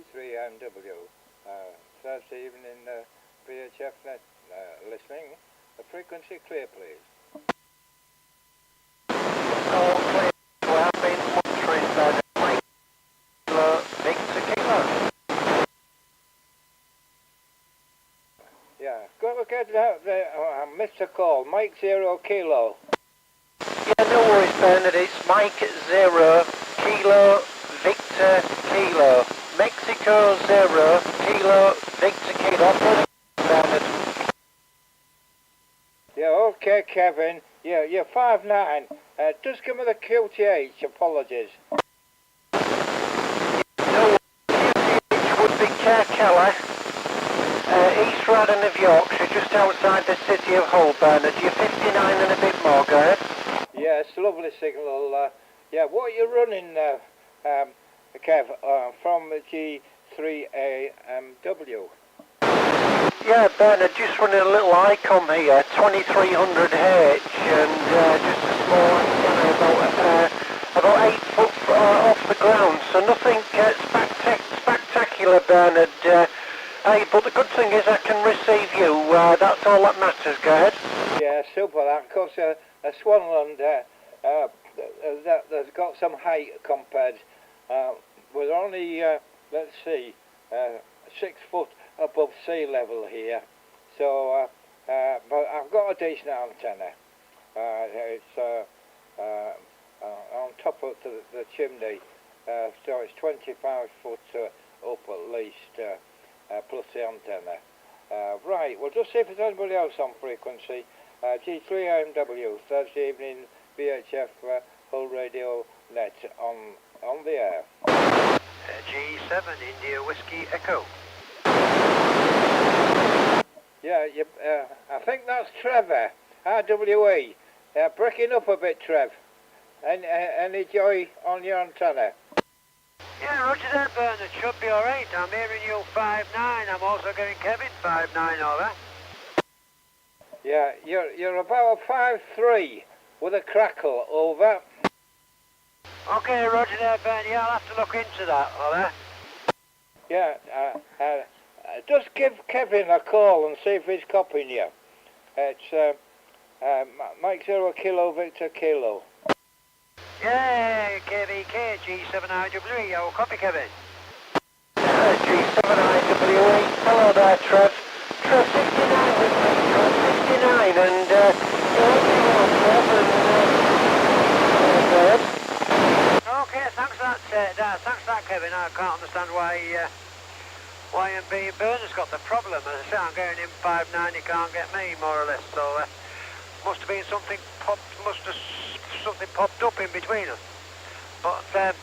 G3MW, Thursday evening, VHF net listening. The frequency clear, please. All clear. We have been monitoring that. Victor Kilo. Yeah, go get out there. I missed a call. Mike 0 Kilo. Yeah, no worries, Bernard. It's Mike 0 Kilo Victor Kilo. Mexico 0 Kilo Victor Kilo. Bernard. Yeah, okay, Kevin. Yeah, you're 5'9". Just give me the QTH. Apologies. No, QTH would be Care Keller, East Radden of Yorkshire, just outside the city of Hull, Bernard. You're 59 and a bit more, go ahead. Yes, lovely signal. Yeah, what are you running, Kev, from G3AMW? Yeah, Bernard, just running a little ICOM here, 2300H, and just a small antenna about 8 foot off the ground, so nothing spectacular, Bernard. Hey, but the good thing is I can receive you, that's all that matters, go ahead. Yeah, super, that, because a Swanland that's got some height compared, we're only, let's see, 6 foot above sea level here, so but I've got a decent antenna. It's on top of the chimney, so it's 25 foot up at least, plus the antenna. Right, we'll just see if there's anybody else on frequency. G3AMW, Thursday evening, VHF Hull Radio Net on the air. G7 India Whiskey Echo. Yeah, I think that's Trevor, RWE. Breaking up a bit, Trev. Any joy on your antenna? Yeah, roger that, Bernard. Should be alright. I'm hearing you 5'9". I'm also getting Kevin 5'9", over. Yeah, you're about a 5'3" with a crackle, over. Okay, roger that, Ben. Yeah, I'll have to look into that, over. Yeah, just give Kevin a call and see if he's copying you. It's Mike 0 Kilo Victor Kilo. Yeah, KVK, G7IWE. I will copy, Kevin. G7IWE. Hello there, Trev. Trev 59 with me. Trev 59, and you're Trev, okay, thanks for that, thanks for that, Kevin. I can't understand why YMB Bernard's got the problem. As I say, I'm getting him 5'9", he can't get me, more or less, so must have been something popped up in between us. But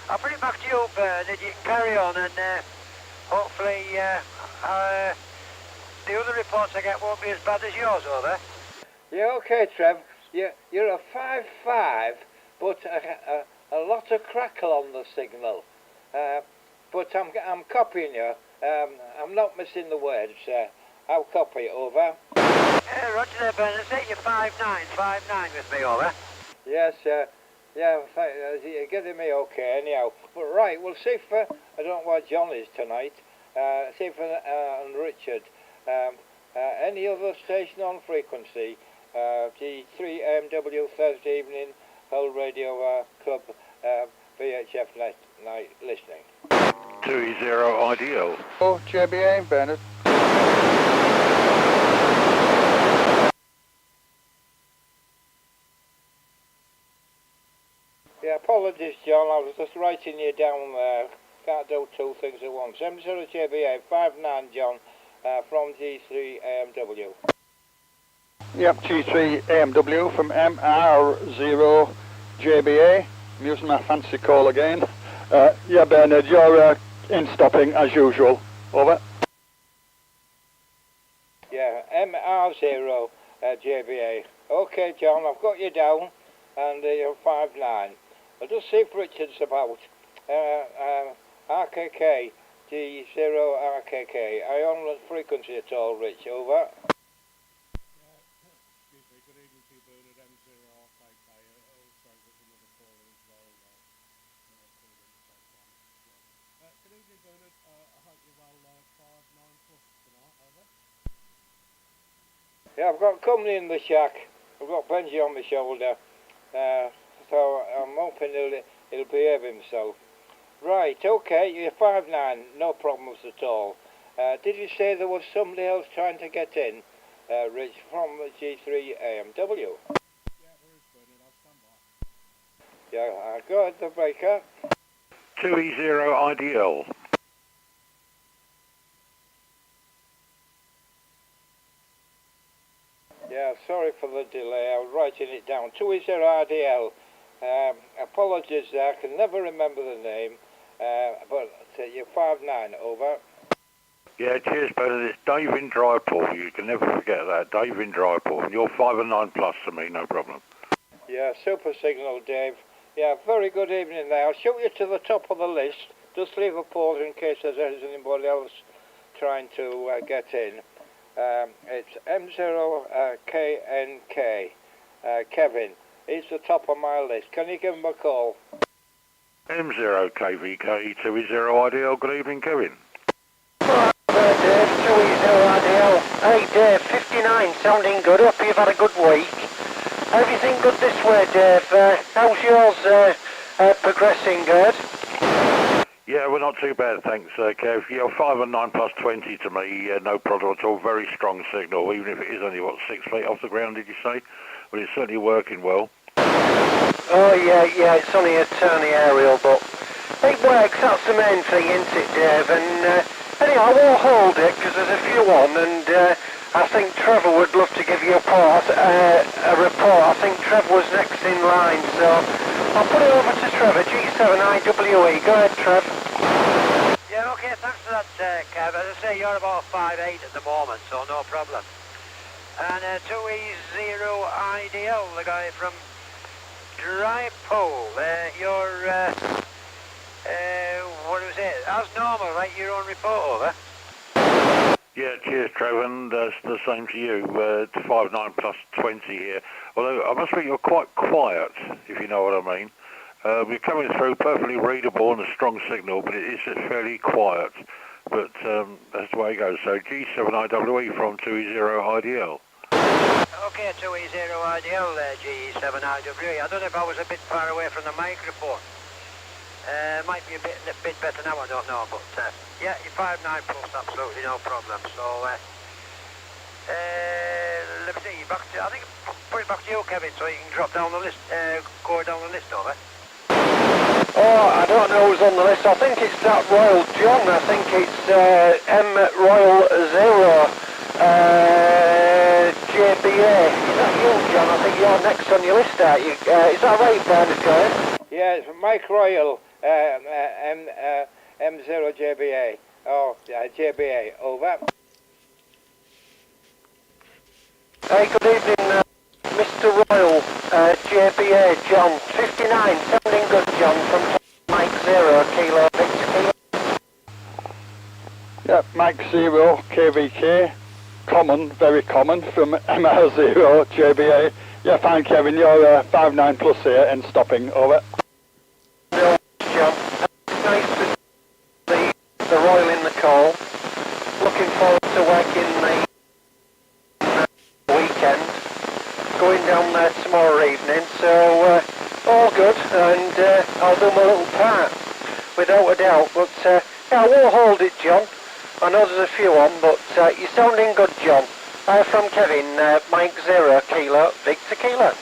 I'll put it back to you, Bernard. You can carry on, and hopefully the other reports I get won't be as bad as yours, over. Yeah, okay, Trev. You're a 5'5", but a lot of crackle on the signal. But I'm copying you. I'm not missing the words. I'll copy, over. Yeah, roger there, Bernard. Say you're 5'9" with me, over. Yes, yeah, you're getting me okay anyhow. But right, we'll see if, I don't know where John is tonight, see if, and Richard, any other station on frequency, G3MW Thursday evening, Hull Radio Club, VHF night listening. 20 audio. Oh, JBA, Bernard. Yeah, apologies, John. I was just writing you down there. Can't do two things at once. M0 JBA 59, John, from G3AMW. Yep, G3 AMW from MR0 JBA. I'm using my fancy call again. Yeah, Bernard, you're in stopping as usual. Over. Yeah, MR0 JBA. Okay, John, I've got you down, and you're 5'9". I'll just see if Richard's about. RKK, G0 RKK. Are you on the frequency at all, Rich? Over. Good evening Yeah, I've got company in the shack. I've got Benji on my shoulder. So I'm hoping he'll behave himself. Right, okay, you're 5'9", no problems at all. Did you say there was somebody else trying to get in, Rich, from G3 AMW? Yeah, go ahead, the breaker. 2E0 IDL. Yeah, sorry for the delay, I was writing it down. 2E0 RDL. Apologies there, I can never remember the name, but you're 5'9", over. Yeah, cheers, brother. It's Dave in Drypool. You can never forget that. Dave in Drypool. And you're 5'9" plus to me, no problem. Yeah, super signal, Dave. Yeah, very good evening there. I'll shoot you to the top of the list. Just leave a pause in case there's anybody else trying to get in. It's M0KNK. Kevin. He's the top of my list. Can you give him a call? M0KVK 2E0 IDL. Good evening, Kevin. Dave, 2E0 IDL. Hey Dave, 59, sounding good. Hope you've had a good week. Everything good this way, Dave? How's yours progressing, good? Yeah, we're not too bad, thanks, Kev. You're 5'9" plus 20 to me, no problem at all. Very strong signal, even if it is only, what, 6 feet off the ground, did you say? But it's certainly working well. Oh yeah, it's only a turny aerial, but it works, that's the main thing, isn't it, Dave? And anyhow, I won't hold it, because there's a few on, and I think Trevor would love to give you a report. I think Trevor was next in line, so I'll put it over to Trevor, G7IWE. Go ahead, Trev. Yeah, okay, thanks for that, Kev. As I say, you're about 5'8" at the moment, so no problem. And 2E0 IDL, the guy from Drypool. You're, what was it? As normal, right? Your own report over. Yeah, cheers, Trevor, and the same to you. 5'9" plus 20 here. Although I must admit you're quite quiet, if you know what I mean. We're coming through perfectly readable and a strong signal, but it is fairly quiet. But that's the way it goes. So G7IWE from 2E0 IDL. Okay, 2E0 IDL, G7IWE. I don't know if I was a bit far away from the microphone. Might be a bit better now, I don't know, but yeah, you're 5'9" plus, absolutely no problem. So let me see, back to, I think put it back to you, Kevin, so you can drop down the list, go down the list over. Oh, I don't know who's on the list. I think it's that Royal John. I think it's M Royal 0 JBA. Is that you, John? I think you're next on your list, aren't you? Is that right, Bernard? Yeah, it's Mike Royal, M0 JBA. Oh, JBA, over. Hey, good evening, Mr. Royal, JBA, John. 59, sounding good, John, from Mike 0, Kilo, Victor Kilo. Yeah, Mike 0, KVK. Common, very common, from MR0, JBA. Yeah, fine, Kevin, you're 5'9" plus here and stopping, over. John, nice to see the Royal in the call. Looking forward to working the weekend. Going down there tomorrow evening, so all good, and I'll do my little part, without a doubt. But yeah, I won't hold it, John. I know there's a few on, but you're sounding good, John. From Kevin, Mike 0, Kilo, Victor Kilo.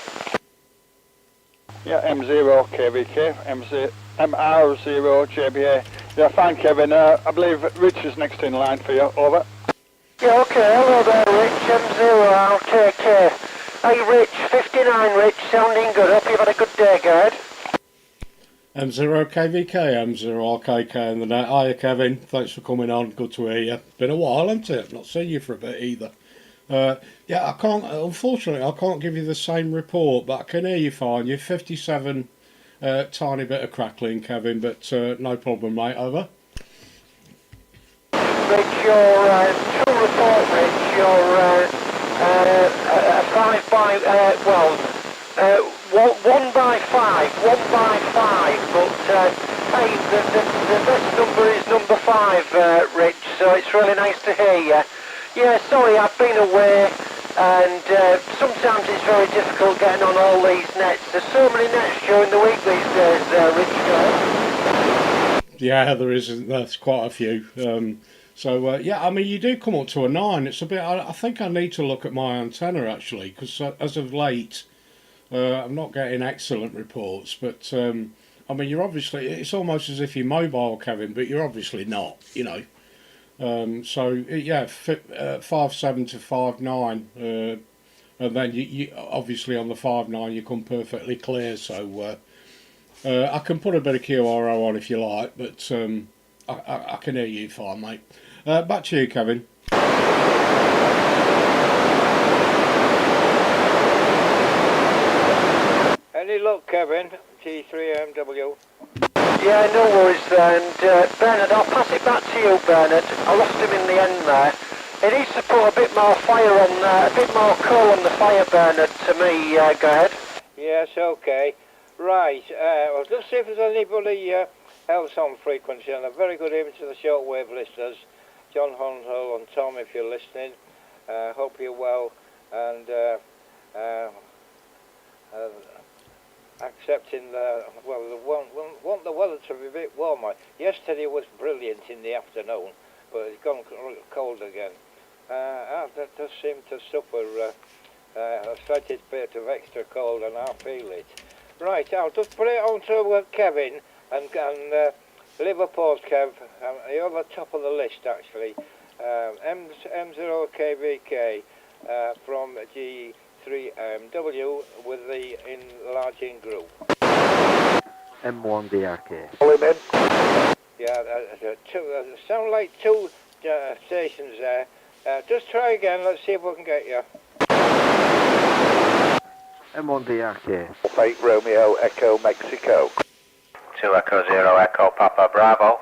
Yeah, M0 KVK, MR0 JBA. Yeah, fine, Kevin. I believe Rich is next in line for you. Over. Yeah, okay. Hello there, Rich. M0 RKK. Hey, Rich. 59, Rich. Sounding good. Hope you've had a good day, guide. M0KVK, M0RKK in the net. Hiya, Kevin. Thanks for coming on. Good to hear you. Been a while, hasn't it? I've not seen you for a bit either. Yeah, I can't, unfortunately, I can't give you the same report, but I can hear you fine. You're 57, tiny bit of crackling, Kevin, but no problem, mate. Over. Rich, your true report, Rich, your 5 by, 1 by 5, but Hey, the best number is number 5, Rich, so it's really nice to hear you. Yeah, sorry, I've been away, and sometimes it's very difficult getting on all these nets. There's so many nets during the week these days, Rich. Yeah, there is. There's quite a few. Yeah, I mean, you do come up to a 9. It's a bit. I think I need to look at my antenna actually, because as of late, I'm not getting excellent reports. But I mean, you're obviously. It's almost as if you're mobile, Kevin, but you're obviously not. You know. Yeah, 5.7 to 5.9, and then you obviously on the 5.9 you come perfectly clear. So I can put a bit of QRO on if you like, but I can hear you fine, mate. Back to you, Kevin. Any luck, Kevin? T3MW. Yeah, no worries, and Bernard, I'll pass it back to you, Bernard. I lost him in the end there. He needs to put a bit more fire on, a bit more coal on the fire, Bernard, to me. Go ahead. Yes, okay. Right, well, just see if there's anybody else on frequency, and a very good evening to the shortwave listeners. John Hunhill and Tom, if you're listening. Hope you're well, and accepting want the weather to be a bit warmer. Yesterday was brilliant in the afternoon, but it's gone cold again. That does seem to suffer a slight bit of extra cold, and I feel it. Right, I'll just put it on to Kevin and leave a pause, Kev. You're on the top of the list, actually. M0KVK from G3MW with the enlarging group. M1DRK. Pull him in. Yeah, sound like two stations there. Just try again, let's see if we can get you. M1DRK. Fake Romeo Echo Mexico. 2 Echo 0 Echo Papa Bravo.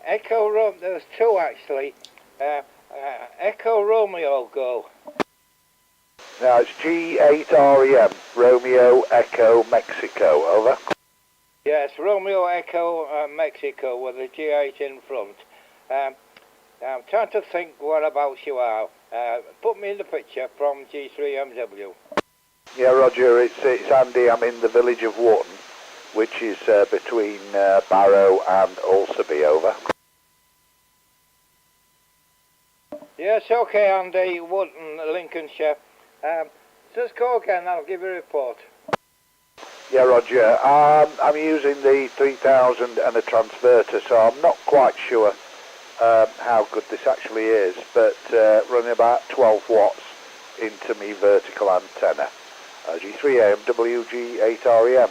Echo Romeo, there's two actually. Echo Romeo, go. Now it's G8REM, Romeo Echo Mexico, over. Yes, Romeo Echo Mexico with the G8 in front. I'm trying to think whereabouts you are. Put me in the picture from G3MW. Yeah, Roger, it's Andy. I'm in the village of Wharton, which is between Barrow and Alsaby, over. Yes, okay, Andy, Wharton, Lincolnshire. Just go again, I'll give you a report. Yeah, Roger. I'm using the 3000 and a transverter, so I'm not quite sure how good this actually is, but running about 12 watts into me vertical antenna. G3AMW G8REM.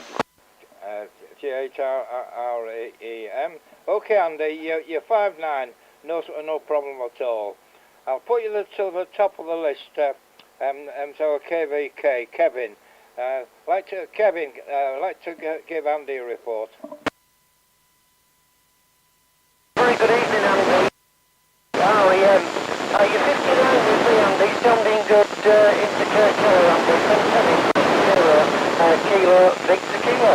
G8REM. Okay, Andy, you're 5'9", no problem at all. I'll put you to the top of the list. So KVK, Kevin. Like to give Andy a report. Very good evening, Andy. REM. You're 59 with me, Andy. Sounding good into Kirkella, Andy. 0 Kilo Victor Kilo.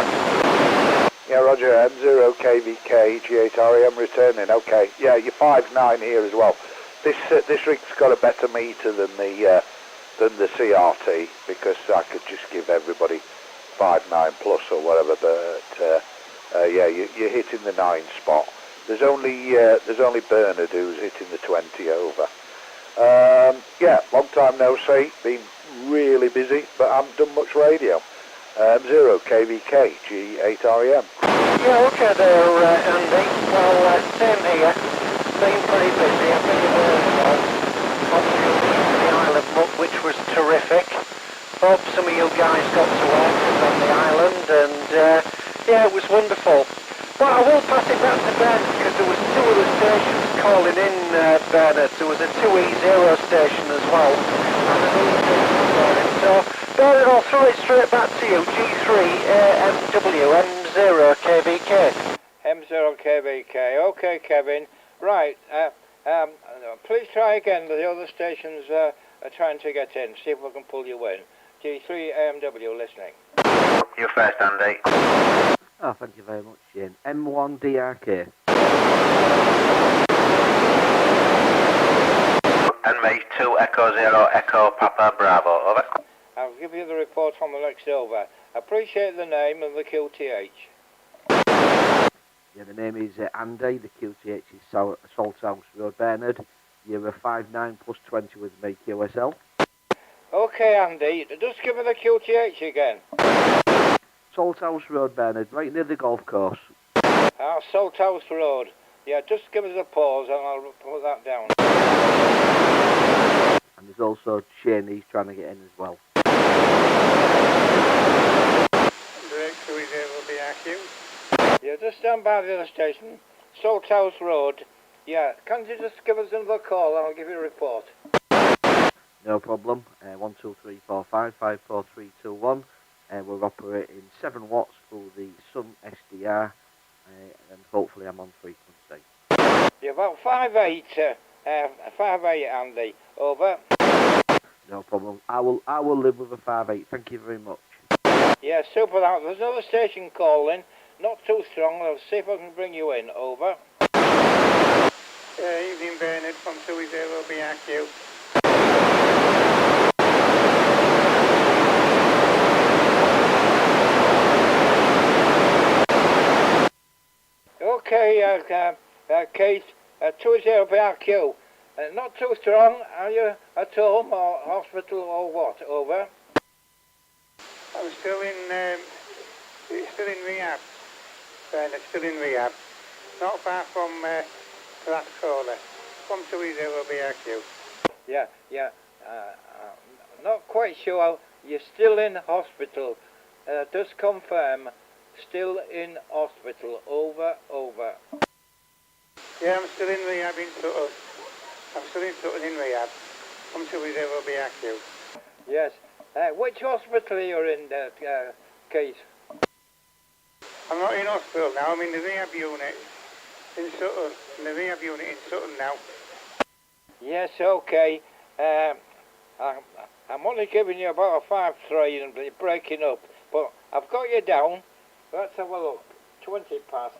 Yeah, Roger. M0 KVK G8REM returning. Okay. Yeah, you're 5'9" here as well. This rig's got a better meter than the CRT, because I could just give everybody 5'9" plus or whatever. But yeah, you're hitting the 9 spot. There's only Bernard who's hitting the 20 over. Yeah, long time no see. Been really busy, but I haven't done much radio. 0 KVK G8REM. Yeah, okay there, Andy. Well, same here. Been pretty busy. I've been away obviously the Isle of Muck, which was terrific. Hope some of you guys got to work on the island, and yeah, it was wonderful. Well, I will pass it back to Bernard, because there was 2 other stations calling in, Bernard. There was a 2E0 station as well, and another station calling. So, Bernard, I'll throw it straight back to you. G3MW M0 KVK. M0 KVK. Okay, Kevin. Right. Please try again. The other stations are trying to get in. See if we can pull you in. G3MW listening. You first, Andy. Oh, thank you very much, Shane. M1DRK. And me, 2 Echo Zero Echo Papa Bravo, over. I'll give you the report on the next over. Appreciate the name and the QTH. Yeah, the name is Andy, the QTH is Salt House Road, Bernard. You're a 59 plus 20 with me, QSL. Okay, Andy, just give me the QTH again. Salt House Road, Bernard, right near the golf course. Salthouse Road. Yeah, just give us a pause and I'll put that down. And there's also Shane, he's trying to get in as well. Yeah, just stand by the other station. Salthouse Road. Yeah, can't you just give us another call and I'll give you a report? No problem. 1, 2, 3, 4, 5, 5, 4, 3, 2, 1. We're operating 7 watts through the Sun SDR, and hopefully I'm on frequency. Yeah, about 5'8", 5'8", Andy. Over. No problem. I will live with a 5'8". Thank you very much. Yeah, super. There's another station calling. Not too strong. I'll see if I can bring you in. Over. Evening, Bernard from 20 BRQ. Okay, Keith, 20 BRQ. Not too strong. Are you at home or hospital or what? Over. I'm still in rehab. Bernard, still in rehab. Not far from Glasgow. From 20 BRQ. Yeah. Not quite sure. You're still in hospital. Just confirm. Still in hospital. Over. Yeah, I'm still in rehab in Sutton. I'm still in Sutton in rehab. From 20 BRQ. Yes. Which hospital are you in, Keith? I'm not in hospital now. I'm in the rehab unit in Sutton. In the rehab unit in Sutton now. Yes, okay. I'm only giving you about a 5-3 and you're breaking up, but I've got you down. Let's have a look. 20 past.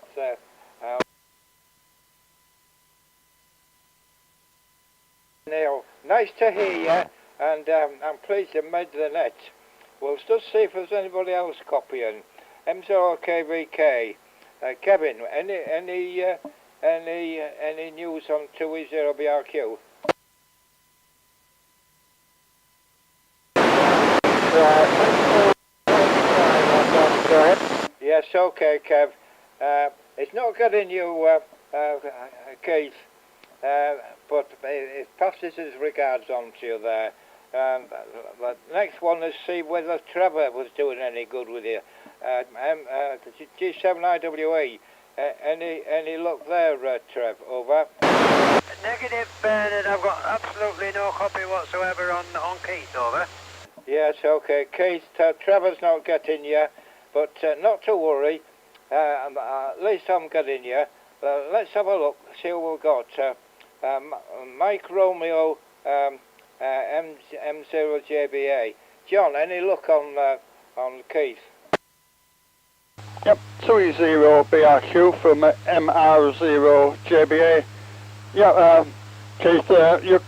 Neil, nice to hear you, and I'm pleased you made the net. We'll just see if there's anybody else copying. M0KVK. Kevin, any news on 2E0BRQ? Go ahead. Yes, okay, Kev. It's not getting you, Keith, but it passes his regards on to you there. The next one is see whether Trevor was doing any good with you. G7IWE. Any luck there, Trev? Over. Negative, Bernard. I've got absolutely no copy whatsoever on Keith, over. Yes, okay. Keith, Trevor's not getting you, but not to worry. At least I'm getting you. Let's have a look, see what we've got. Mike Romeo, M0JBA. John, any luck on Keith? Yep, 2E0 BRQ from MR0JBA. Yeah, Keith,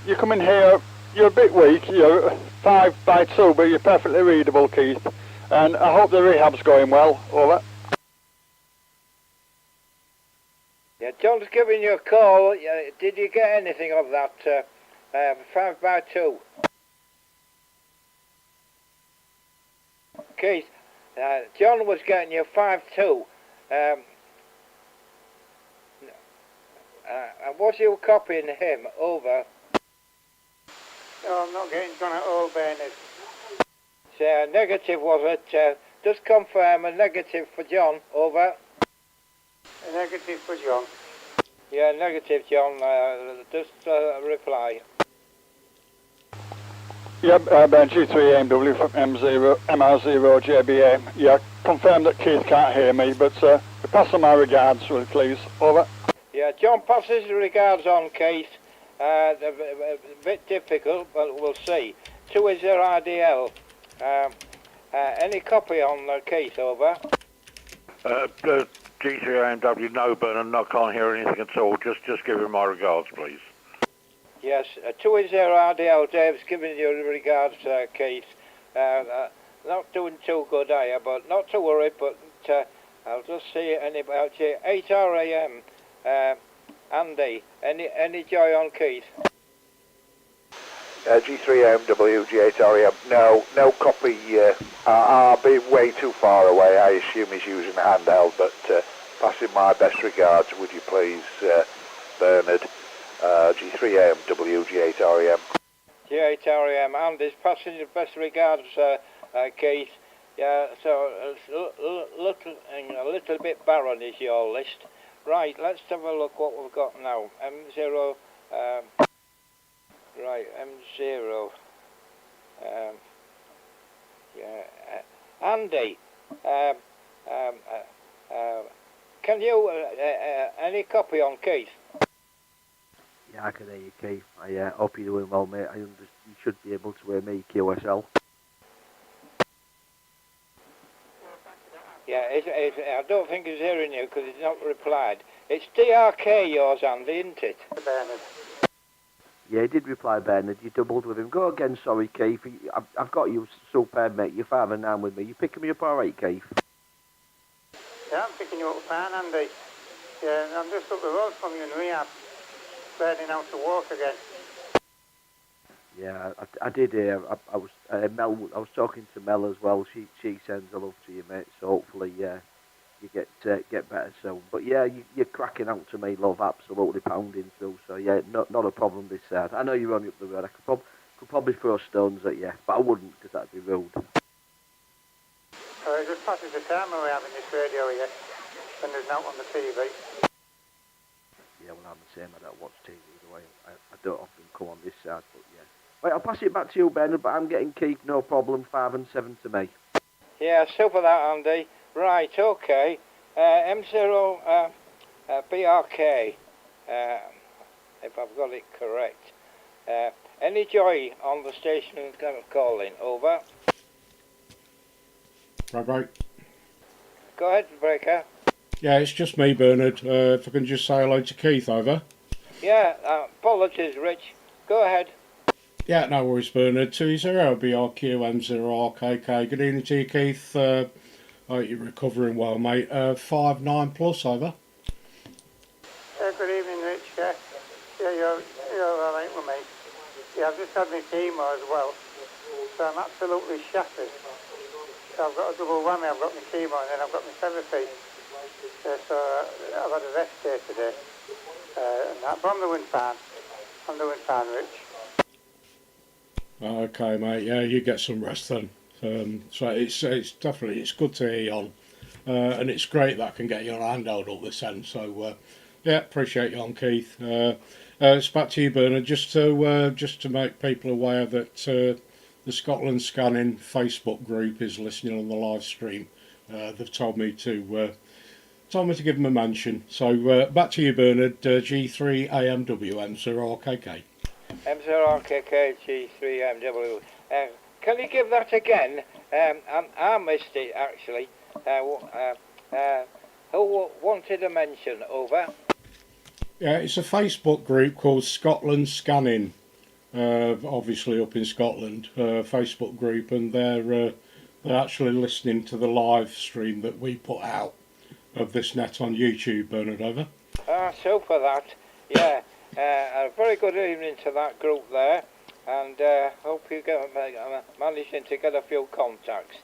you're coming here, you're a bit weak, you're 5x2, but you're perfectly readable, Keith. And I hope the rehab's going well. Over. Yeah, John's giving you a call. Did you get anything of that 5x2? Keith, John was getting you 5-2. Was you copying him? Over. No, I'm not getting John at all, Bernard. So, negative was it? Just confirm a negative for John. Over. A negative for John. Yeah, negative, John. Just reply. Yep, Ben G3 AMW from MR0JBA. Yeah, confirm that Keith can't hear me, but pass on my regards, will you please? Over. Yeah, John passes his regards on, Keith. A bit difficult, but we'll see. 2 is your RDL. Any copy on Keith, over? G3AMW, no, Bernard, I can't hear anything at all. Just give him my regards, please. Yes, 280RDL, Dave's giving you regards, Keith. Not doing too good, are you? But not to worry, but I'll just see about 8RAM, Andy, any joy on Keith? G3AMW, G8REM, no copy. I'll be way too far away. I assume he's using a handheld, but passing my best regards, would you please, Bernard? G3AMW, G8REM. G8REM, Andy's passing your best regards, Keith. Yeah, so a little bit barren is your list. Right, let's have a look what we've got now. M0, right, M0. Andy, can you, any copy on Keith? Yeah, I can hear you, Keith. I hope you're doing well, mate. You should be able to hear me, QSL. Yeah, I don't think he's hearing you because he's not replied. It's DRK yours, Andy, isn't it? Bernard. Yeah, he did reply, Bernard. You doubled with him. Go again, sorry, Keith. I've got you, superb, mate. You're 5 and 9 with me. You picking me up all right, Keith? Yeah, I'm picking you up fine, Andy. Yeah, I'm just up the road from you in rehab, learning how to walk again. Yeah, I did hear. I was Mel. I was talking to Mel as well. She sends a love to you, mate. So hopefully, you get better soon. But yeah, you're cracking out to me, love. Absolutely pounding through. So yeah, not a problem this side. I know you're only up the road. I could probably throw stones at you, but I wouldn't because that'd be rude. It just passes the time when we're having this radio here, when there's not on the TV. Yeah, well, I'm the same. I don't watch TV either way. I don't often come on this side, but yeah. Right, I'll pass it back to you, Bernard, but I'm getting Keith, no problem. 5 and 7 to me. Yeah, super that, Andy. Right, okay. M0 BRK, if I've got it correct. Any joy on the station calling? Over. Right. Go ahead, Breaker. Yeah, it's just me, Bernard. If I can just say hello to Keith, over. Yeah, apologies, Rich. Go ahead. Yeah, no worries, Bernard. 20 BRQ M0RKK. Good evening to you, Keith. I hope you're recovering well, mate. 5-9 plus, over. Good evening, Rich. Yeah, you're all right with me. Yeah, I've just had my chemo as well, so I'm absolutely shattered. So I've got a double whammy. I've got my chemo and then I've got my therapy. So I've had a rest day today. And that, but I'm doing fine. I'm doing fine, Rich. Okay, mate. Yeah, you get some rest then. So it's definitely good to hear you on, and it's great that I can get you on handheld all this end. So yeah, appreciate you on, Keith. It's back to you, Bernard. Just to make people aware that the Scotland Scanning Facebook group is listening on the live stream. They've told me to give them a mention. So back to you, Bernard. G3AMW M0RKK. M0RKK G3MW. Can you give that again? I missed it actually. Who wanted a mention? Over. Yeah, it's a Facebook group called Scotland Scanning. Obviously up in Scotland, Facebook group, and they're actually listening to the live stream that we put out of this net on YouTube. Bernard, over. So for that, yeah. A very good evening to that group there, and hope you get managing to get a few contacts.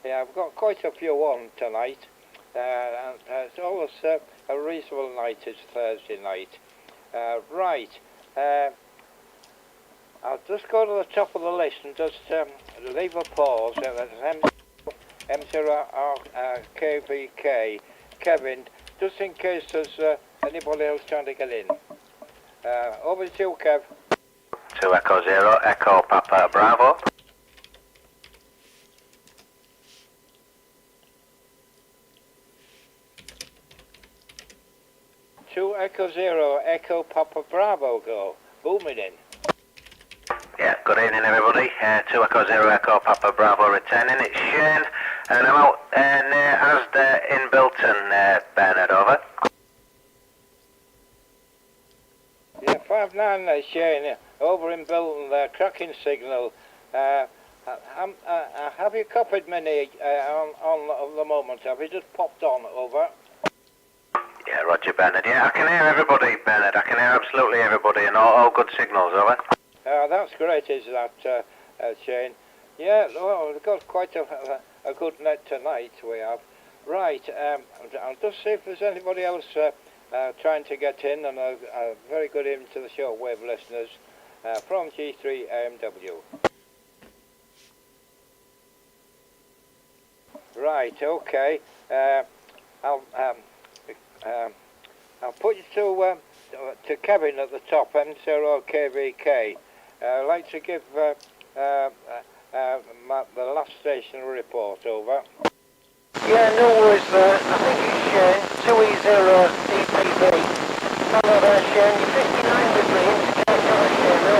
Yeah, I've got quite a few on tonight, and it's always a reasonable night. It's Thursday night. Right, I'll just go to the top of the list and just leave a pause. M0KVK, Kevin, just in case there's anybody else trying to get in. Over to you, Kev. 2 Echo 0, Echo Papa Bravo. Two Echo 0, Echo Papa Bravo, go. Booming in. Yeah, good evening everybody. 2 Echo Zero Echo Papa Bravo returning. It's Shane, and I'm out near Asda in Bilton, Bernard, over. Yeah, 5-9 Shane, over in Bilton there, cracking signal. Have you copied me on the moment? Have you just popped on, over? Yeah, Roger, Bernard. Yeah, I can hear everybody, Bernard. I can hear absolutely everybody, and all good signals, over. That's great, is that, Shane? Yeah, well, we've got quite a good net tonight, we have. Right, I'll just see if there's anybody else trying to get in, and a very good evening to the shortwave listeners from G3 AMW. Right, okay. I'll put you to Kevin at the top, M0KVK. I'd like to give the last station a report, over. Yeah, no worries there. I think it's Shane, 2E0 DPB. Hello there, Shane. You're 59 with me. Hello, Shane. No,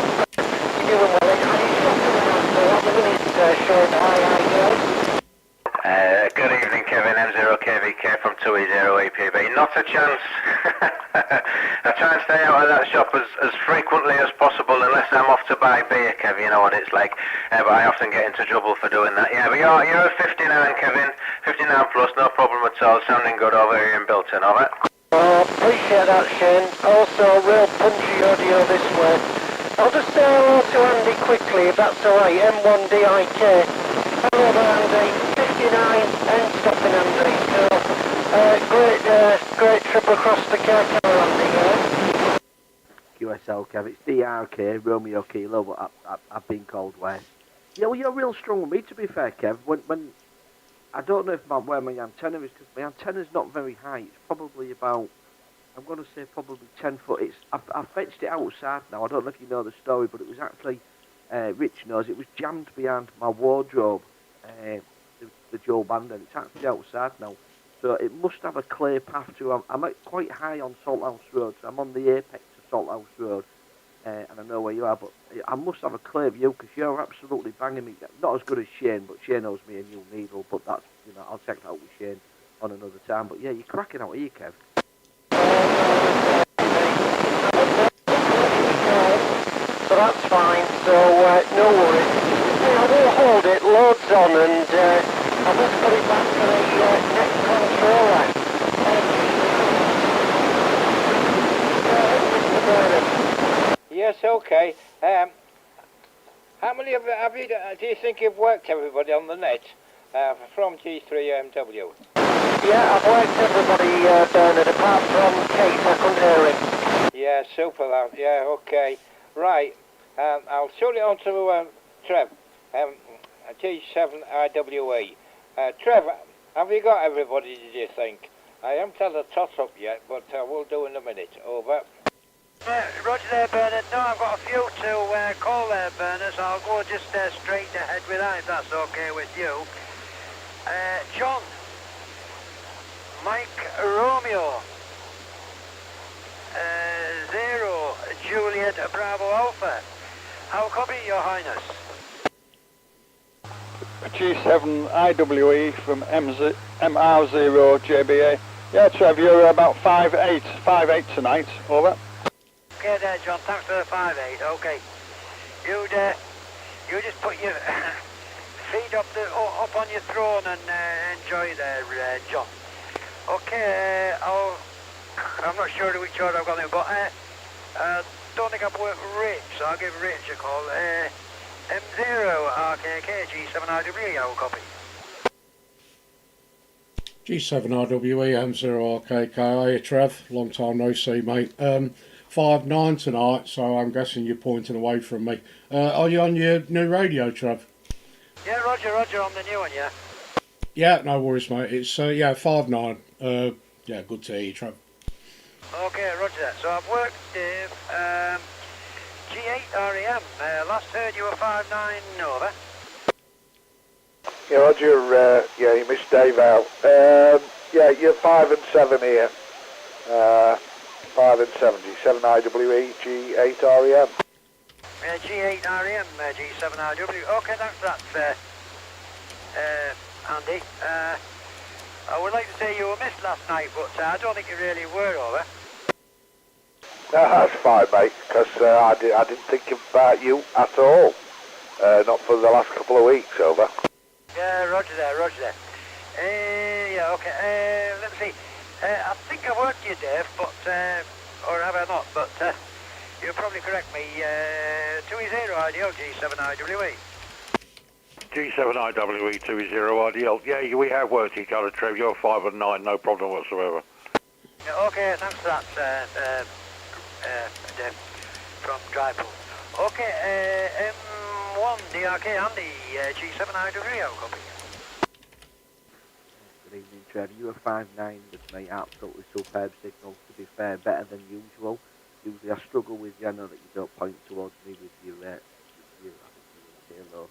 you're doing well. I need to come on the minute, Shane. Hi, Good evening, Kevin. M0KVK from 2E0 EPB. Not a chance. I try and stay out of that shop as frequently as possible, unless I'm off to buy beer, Kev. You know what it's like. But I often get into trouble for doing that. Yeah, but you're at 59, Kevin. 59 plus, no problem at all. Sounding good over here in Bilton, over. Oh, appreciate that, Shane. Also, real punchy audio this way. I'll just say hello to Andy quickly, if that's alright. M1DIK. Hello there, Andy. 59, and stopping, Andy. So, great trip across the Cape, Andy, yeah? QSL, Kev. It's DRK, Romeo Kilo, but I've been called West. Yeah, well, you're real strong with me, to be fair, Kev. When I don't know where my antenna is, because my antenna's not very high. It's probably about, I'm going to say probably 10 foot. I've fetched it outside now. I don't know if you know the story, but it was actually, Rich knows, it was jammed behind my wardrobe, the Joe Bandon. It's actually outside now. So it must have a clear path to, I'm quite high on Salthouse Road, so I'm on the apex of Salthouse Road, and I know where you are, but I must have a clear view, because you're absolutely banging me. Not as good as Shane, but Shane owes me a new needle, but that's, you know, I'll check that out with Shane on another time. But yeah, you're cracking out here, Kev. So that's fine, so no worries. I will hold it, loads on, and I'll just put it back to the next controller. Yes, okay. How many of you, do you think you've worked everybody on the net from G3MW? Yeah, I've worked everybody, Bernard, apart from Kate. I couldn't hear him. Yeah, super, that. Yeah, okay. Right. I'll show it on to Trev, G7IWE. Trev, have you got everybody, did you think? I haven't had a toss-up yet, but we'll do in a minute. Over. Roger there, Bernard. No, I've got a few to call there, Bernard, so I'll go just straight ahead with that, if that's okay with you. John, Mike Romeo, 0 Juliet Bravo Alpha. How copy, Your Highness? G7 IWE from MR0 JBA. Yeah, Trev, you're about 5'8" tonight. Over. Okay there, John. Thanks for the 5'8". Okay. You just put your feet up on your throne and enjoy there, John. Okay. I'm not sure which order I've got there, but don't think I've worked with Rich, so I'll give Rich a call. M0 RKK G7IWE, I will copy. G7RWE, M0RKK, hiya Trev, long time no see mate. 5-9 tonight, so I'm guessing you're pointing away from me. Are you on your new radio, Trev? Yeah, Roger, on the new one, yeah. Yeah, no worries mate, it's, yeah, 5-9. Yeah, good to hear you, Trev. Okay, Roger that. So I've worked with G8 REM. Last heard you were 5-9, over. Yeah, Roger, yeah, you missed Dave out. Yeah, you're 5 and 7 here. 5 and 7, G7 IWE, G8 REM. G8RM, G7RW. Okay, thanks for that, Andy. I would like to say you were missed last night, but I don't think you really were, over. No, that's fine, mate, because I didn't think about you at all. Not for the last couple of weeks, over. Yeah, roger there, roger there. Yeah, okay, let me see. I think I worked you, Dave, but, or have I not, but you'll probably correct me. 2E0 IDL G7IWE. G7IWE 2E0IDL. Yeah, we have worked each other, Trev. You're 5 and 9, no problem whatsoever. Yeah, okay, thanks for that, Dave, from Drypool. Okay, M1 DRK Andy, G7IWE, I'll copy. Good evening, Trev. You were 5.9 with me, absolutely superb signal, to be fair, better than usual. Usually I struggle with you, I know that you don't point towards me with your I think you Halo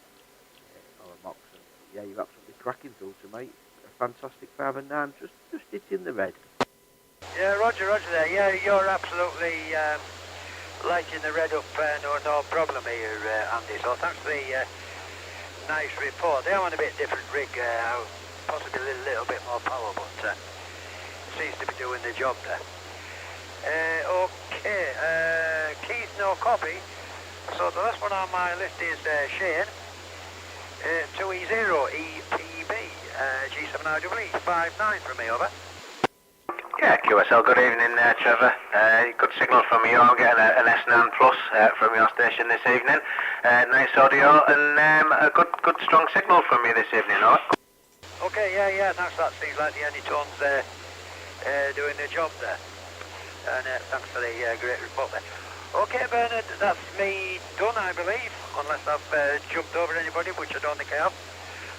or a Moxon. Yeah, you're absolutely cracking filter, mate. A fantastic 5 and 9, just it's in the red. Yeah, roger there. Yeah, you're absolutely lighting the red up, no problem here, Andy. So thanks for the nice report. They are on a bit different rig, possibly a little bit more power, but seems to be doing the job there. Okay, Keith, no copy. So the last one on my list is Shane. 2E0 EPB, G7IWE, 5.9 from me, over. Yeah, QSL, good evening there, Trevor. Good signal from you. I'm getting an S9 Plus from your station this evening. Nice audio and a good strong signal from you this evening, over. Okay, yeah, thanks for that. Seems like the Anytone's doing the job there. And thanks for the great report there. Okay, Bernard, that's me done, I believe, unless I've jumped over anybody, which I don't think I have.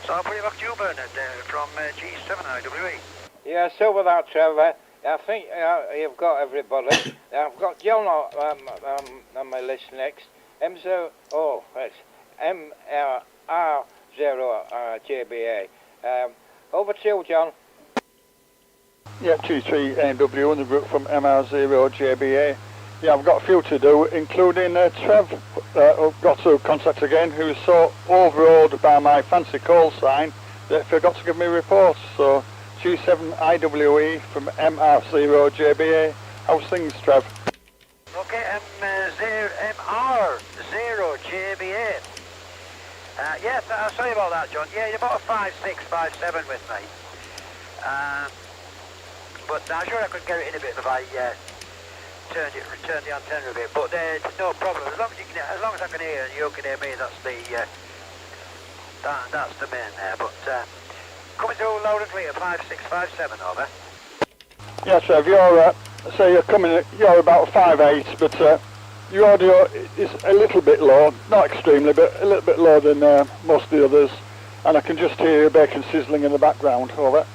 So I'll put it back to you, Bernard, from G7IWE. Yeah, so with that, Trevor, I think you've got everybody. I've got John on my list next. It's MR0JBA. Over to you, John. Yeah, G3 AMW on the route from MR0JBA. Yeah, I've got a few to do, including Trev, who got to contact again, who was so overawed by my fancy call sign that he forgot to give me reports. So, G7IWE from MR0JBA. How's things, Trev? Okay, MR0JBA. Yeah, sorry about that, John. Yeah, you're about a 5.6, 5.7 with me. But I'm sure I could get it in a bit if I turn the antenna a bit. But no problem. As long as I can hear and you can hear me, that's the main there. But coming through loud and clear, 5.6, 5.7, over. Yeah, Trev, you're about 5.8, but your audio is a little bit low, not extremely, but a little bit lower than most of the others, and I can just hear your bacon sizzling in the background, over.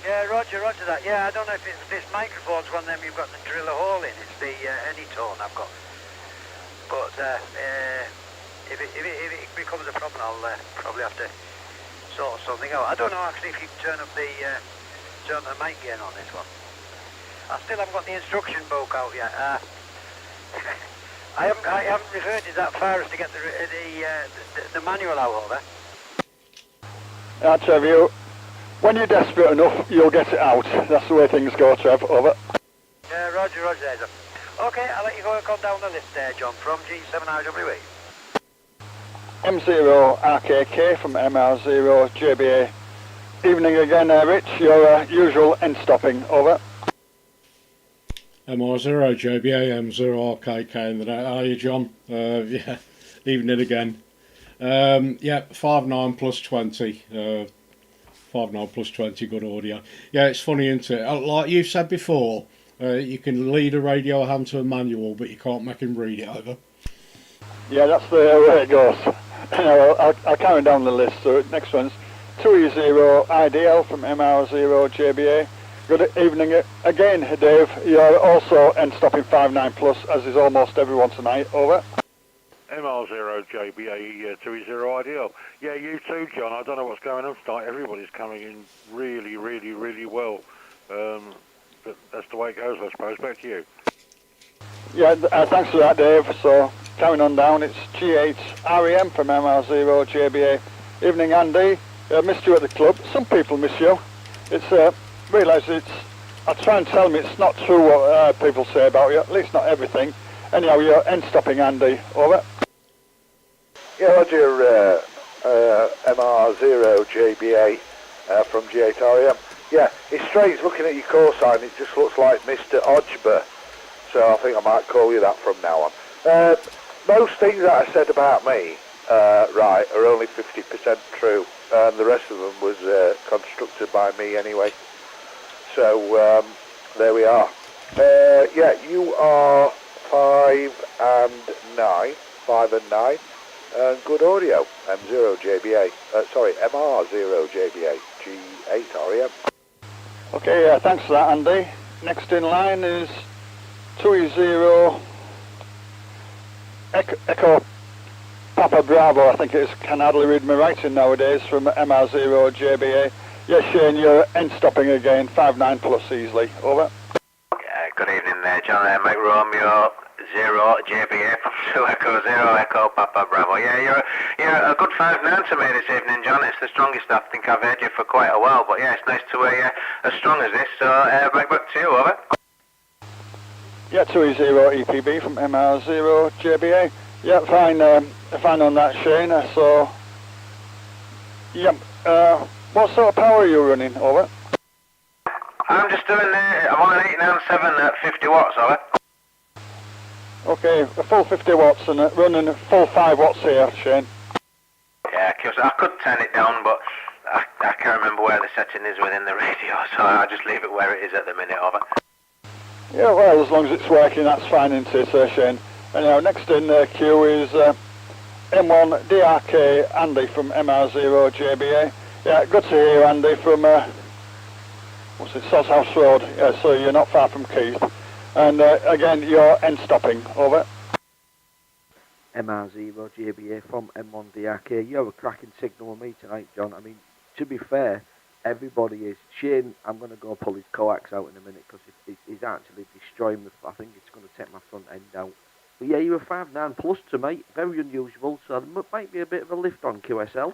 Yeah, roger that. Yeah, I don't know if it's this microphone's one of them you've got to drill a hole in. It's the Anytone I've got. But if it becomes a problem, I'll probably have to sort something out. I don't know actually if you turn up the mic gain on this one. I still haven't got the instruction book out yet. I haven't reverted that far as to get the manual out over. Yeah, Trev, when you're desperate enough, you'll get it out. That's the way things go, Trev, over. Yeah, roger there, John. Okay, I'll let you go down the list there, John, from G7IWE. M0RKK from MR0JBA. Evening again, Rich, your usual end stopping, over. MR0JBA, M0RKK in the net. How are you, John? Yeah, evening again. Yeah, 5.9 plus 20. 5.9 plus 20, good audio. Yeah, it's funny, isn't it? Like you said before, you can lead a radio ham to a manual, but you can't make him read it over. Yeah, that's the way it goes. I'll carry down the list. So next one's 2E0 IDL from MR0JBA. Good evening again, Dave. You're also end stopping 5.9 plus, as is almost everyone tonight. Over. MR0JBA 2E0 IDL. Yeah, you too, John. I don't know what's going on tonight. Everybody's coming in really, really, really well. But that's the way it goes, I suppose. Back to you. Yeah, thanks for that, Dave. So carrying on down. It's G8 REM from MR0 JBA. Evening, Andy. Missed you at the club. Some people miss you. It's realise I try and tell them it's not true what people say about you. At least not everything. Anyhow, you're end stopping, Andy. Over. Yeah, Roger. MR0 JBA from G8 REM. Yeah, it's strange looking at your call sign. It just looks like Mr. Ojba. So I think I might call you that from now on. Most things that I said about me, right, are only 50% true. And the rest of them was constructed by me anyway. So there we are. Yeah, you are 5 and 9. And good audio. M0 JBA. Sorry, MR0 JBA. G8 REM. Okay, thanks for that, Andy. Next in line is 2E0 Echo Papa Bravo, I think it is. Can hardly read my writing nowadays, from MR0 JBA. Yes, Shane, you're end stopping again, 5-9 plus easily. Over. Good evening there, John. Mike Romeo 0 JBA from 2 Echo 0 Echo Papa Bravo. Yeah, you're a good 5-9 to me this evening, John. It's the strongest I think I've heard you for quite a while, but yeah, it's nice to hear you as strong as this. So back to you, over. Yeah, 2E0 EPB from MR0 JBA. Yeah, fine on that, Shane. So, yeah, what sort of power are you running, over? I'm just doing, I'm on an 897 at 50 watts, over. Okay, a full 50 watts and running full 5 watts here, Shane. Yeah, cause I could turn it down, but I can't remember where the setting is within the radio, so I'll just leave it where it is at the minute, over. Yeah, well, as long as it's working, that's fine, isn't it, Shane? Anyhow, next in queue is M1 DRK Andy from MR0 JBA. Yeah, good to hear you, Andy, from what's it, Sods House Road. Yeah, so you're not far from Keith. And again, you're end stopping. Over. MR0 JBA from M1 DRK. You have a cracking signal with me tonight, John. I mean, to be fair, everybody is. Shane, I'm going to go pull his coax out in a minute because he's actually destroying the. I think it's going to take my front end out. But yeah, you're a 5-9 plus to me. Very unusual, so there might be a bit of a lift on QSL.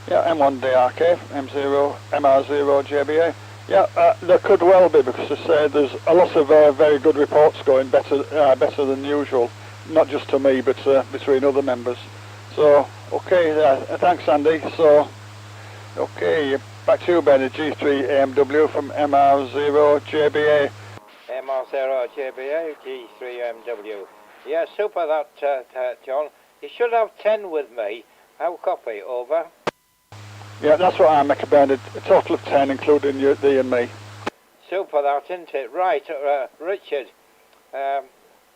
Yeah, M1 DRK, MR0 JBA. Yeah, there could well be, because I say there's a lot of very good reports going, better than usual. Not just to me, but between other members. So, okay, thanks, Andy. So, okay, back to you, Ben, G3 AMW from MR0 JBA. MR0 JBA, G3MW. Yeah, super that, John. You should have 10 with me. How copy, over? Yeah, that's what I make, Ben, a total of 10, including you, thee and me. Super that, isn't it? Right, Richard,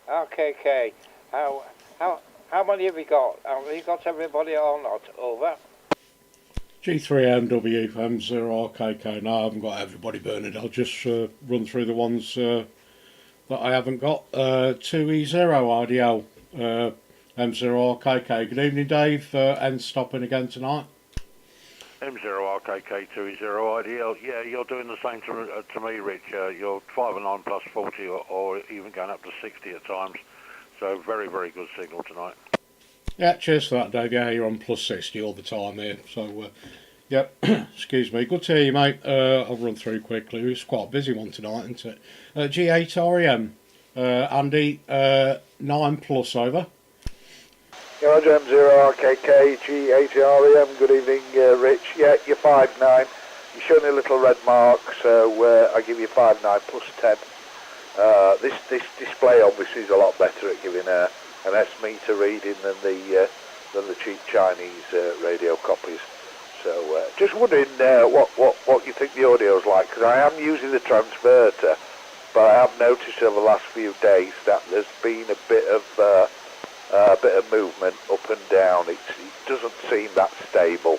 RKK, how many have you got? Have you got everybody or not, over? G3MW, M0RKK. No, I haven't got everybody, Bernard. I'll just run through the ones that I haven't got. 2E0 RDL, M0RKK. Good evening, Dave. End stopping again tonight. M0RKK 2E0 IDL. Yeah, you're doing the same to me, Rich. You're 5 and 9 plus 40 or even going up to 60 at times. So very, very good signal tonight. Yeah, cheers for that, Dave. Yeah, you're on plus 60 all the time here. So, yep, excuse me. Good to hear you, mate. I'll run through quickly. It's quite a busy one tonight, isn't it? G8 REM. Andy, 9 plus, over. Yeah, Roger, M0 RKK, G8REM. Good evening, Rich. Yeah, you're 5-9. You're showing a little red mark, so I give you 5-9 plus 10. This display obviously is a lot better at giving an S meter reading than the cheap Chinese radio copies. So just wondering what you think the audio's like, because I am using the transverter, but I have noticed over the last few days that there's been a bit of movement up and down. It doesn't seem that stable,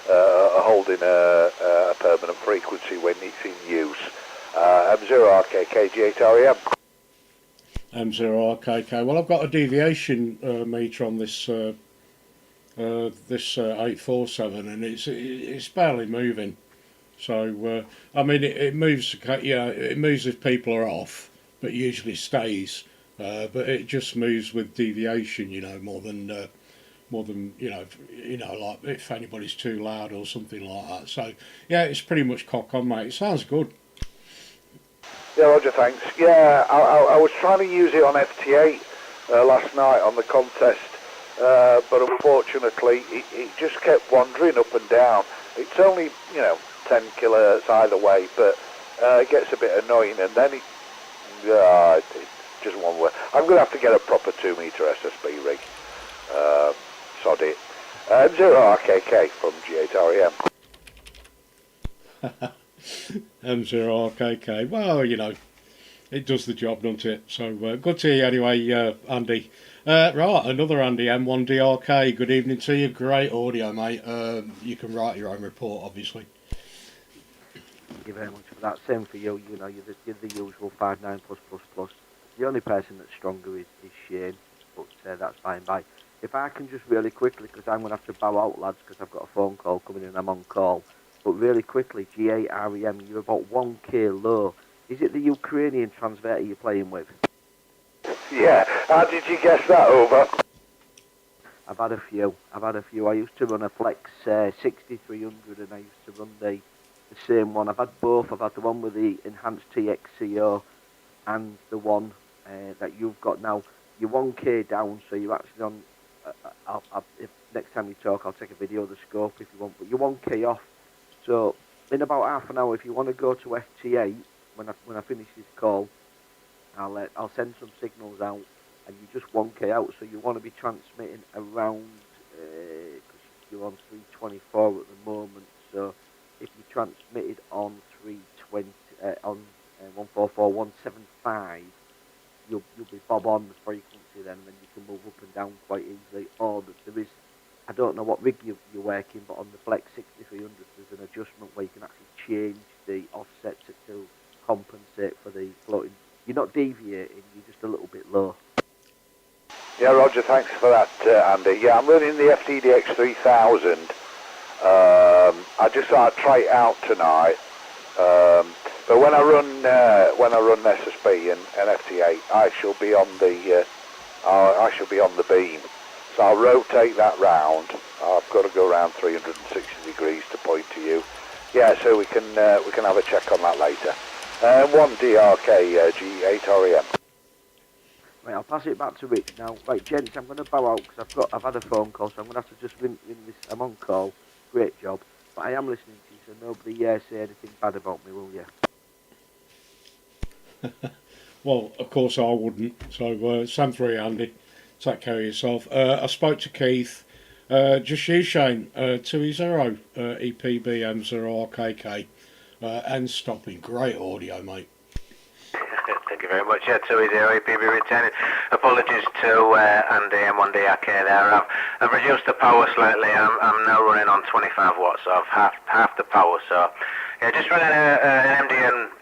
holding a permanent frequency when it's in use. M0 RKK G8REM. M0 RKK. Well, I've got a deviation meter on this 847, and it's barely moving. So I mean, it moves. Yeah, it moves if people are off, but usually stays but it just moves with deviation, more than like if anybody's too loud or something like that. So yeah, it's pretty much cock on, mate. It sounds good. Yeah, Roger, thanks. Yeah, I was trying to use it on FT8 last night on the contest, but unfortunately it just kept wandering up and down. It's only 10 kilohertz either way, but it gets a bit annoying, and then it just won't work. I'm going to have to get a proper 2-meter SSB rig. Sod it. M0RKK from G8REM. M0RKK. Well, it does the job, doesn't it? So good to you anyway, Andy. Right, another Andy, M1DRK. Good evening to you. Great audio, mate. You can write your own report, obviously. Thank you very much for that. Same for you. You're the usual 59+++. The only person that's stronger is Shane, but that's by and by. If I can just really quickly, because I'm going to have to bow out, lads, because I've got a phone call coming in, I'm on call. But really quickly, G8REM, you're about 1K low. Is it the Ukrainian transverter you're playing with? Yeah, how did you guess that, over? I've had a few. I used to run a Flex 6300 and I used to run the same one. I've had both. I've had the one with the enhanced TXCO and the one that you've got now. You're 1K down, so you're actually on... if next time you talk, I'll take a video of the scope if you want, but you're 1K off. So in about half an hour, if you want to go to FT8, when I finish this call, I'll send some signals out, and you're just 1K out. So you want to be transmitting around, because you're on 324 at the moment. So if you transmitted on 320 on 144 175. You'll be bob on the frequency then, and then you can move up and down quite easily. Or there is, I don't know what rig you're working, but on the Flex 6300 there's an adjustment where you can actually change the offset to compensate for the floating. You're not deviating, you're just a little bit low. Yeah, Roger, thanks for that, Andy. Yeah, I'm running the FTDX 3000. I just thought I'd try it out tonight. But when I run SSB and FT8, I shall be on the beam. So I'll rotate that round. I've got to go around 360 degrees to point to you. Yeah, so we can have a check on that later. 1DRK G8REM. Right, I'll pass it back to Rich now. Right, gents, I'm going to bow out because I've had a phone call, so I'm going to have to just ring this. I'm on call. Great job, but I am listening to you, so nobody say anything bad about me, will you? Well, of course I wouldn't. So, Sam 3, Andy. Take care of yourself. I spoke to Keith. Just you, Shane. 2E0 EPB M0RKK. And stopping. Great audio, mate. Thank you very much. Yeah, 2E0 EPB returning. Apologies to Andy M1DRK there. I've reduced the power slightly. I'm now running on 25 watts, so I've half the power. So yeah, just running an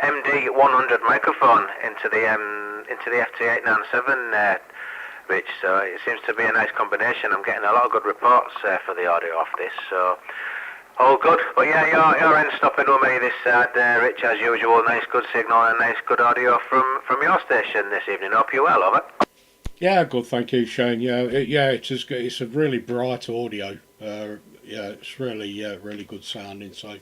MD100 microphone into the FT897, Rich. So it seems to be a nice combination. I'm getting a lot of good reports for the audio off this. So all good. But yeah, you're end stopping with me this side, Rich, as usual. Nice good signal and nice good audio from your station this evening. Hope you're well, over. Yeah, good. Thank you, Shane. It's a really bright audio. It's really good sounding. So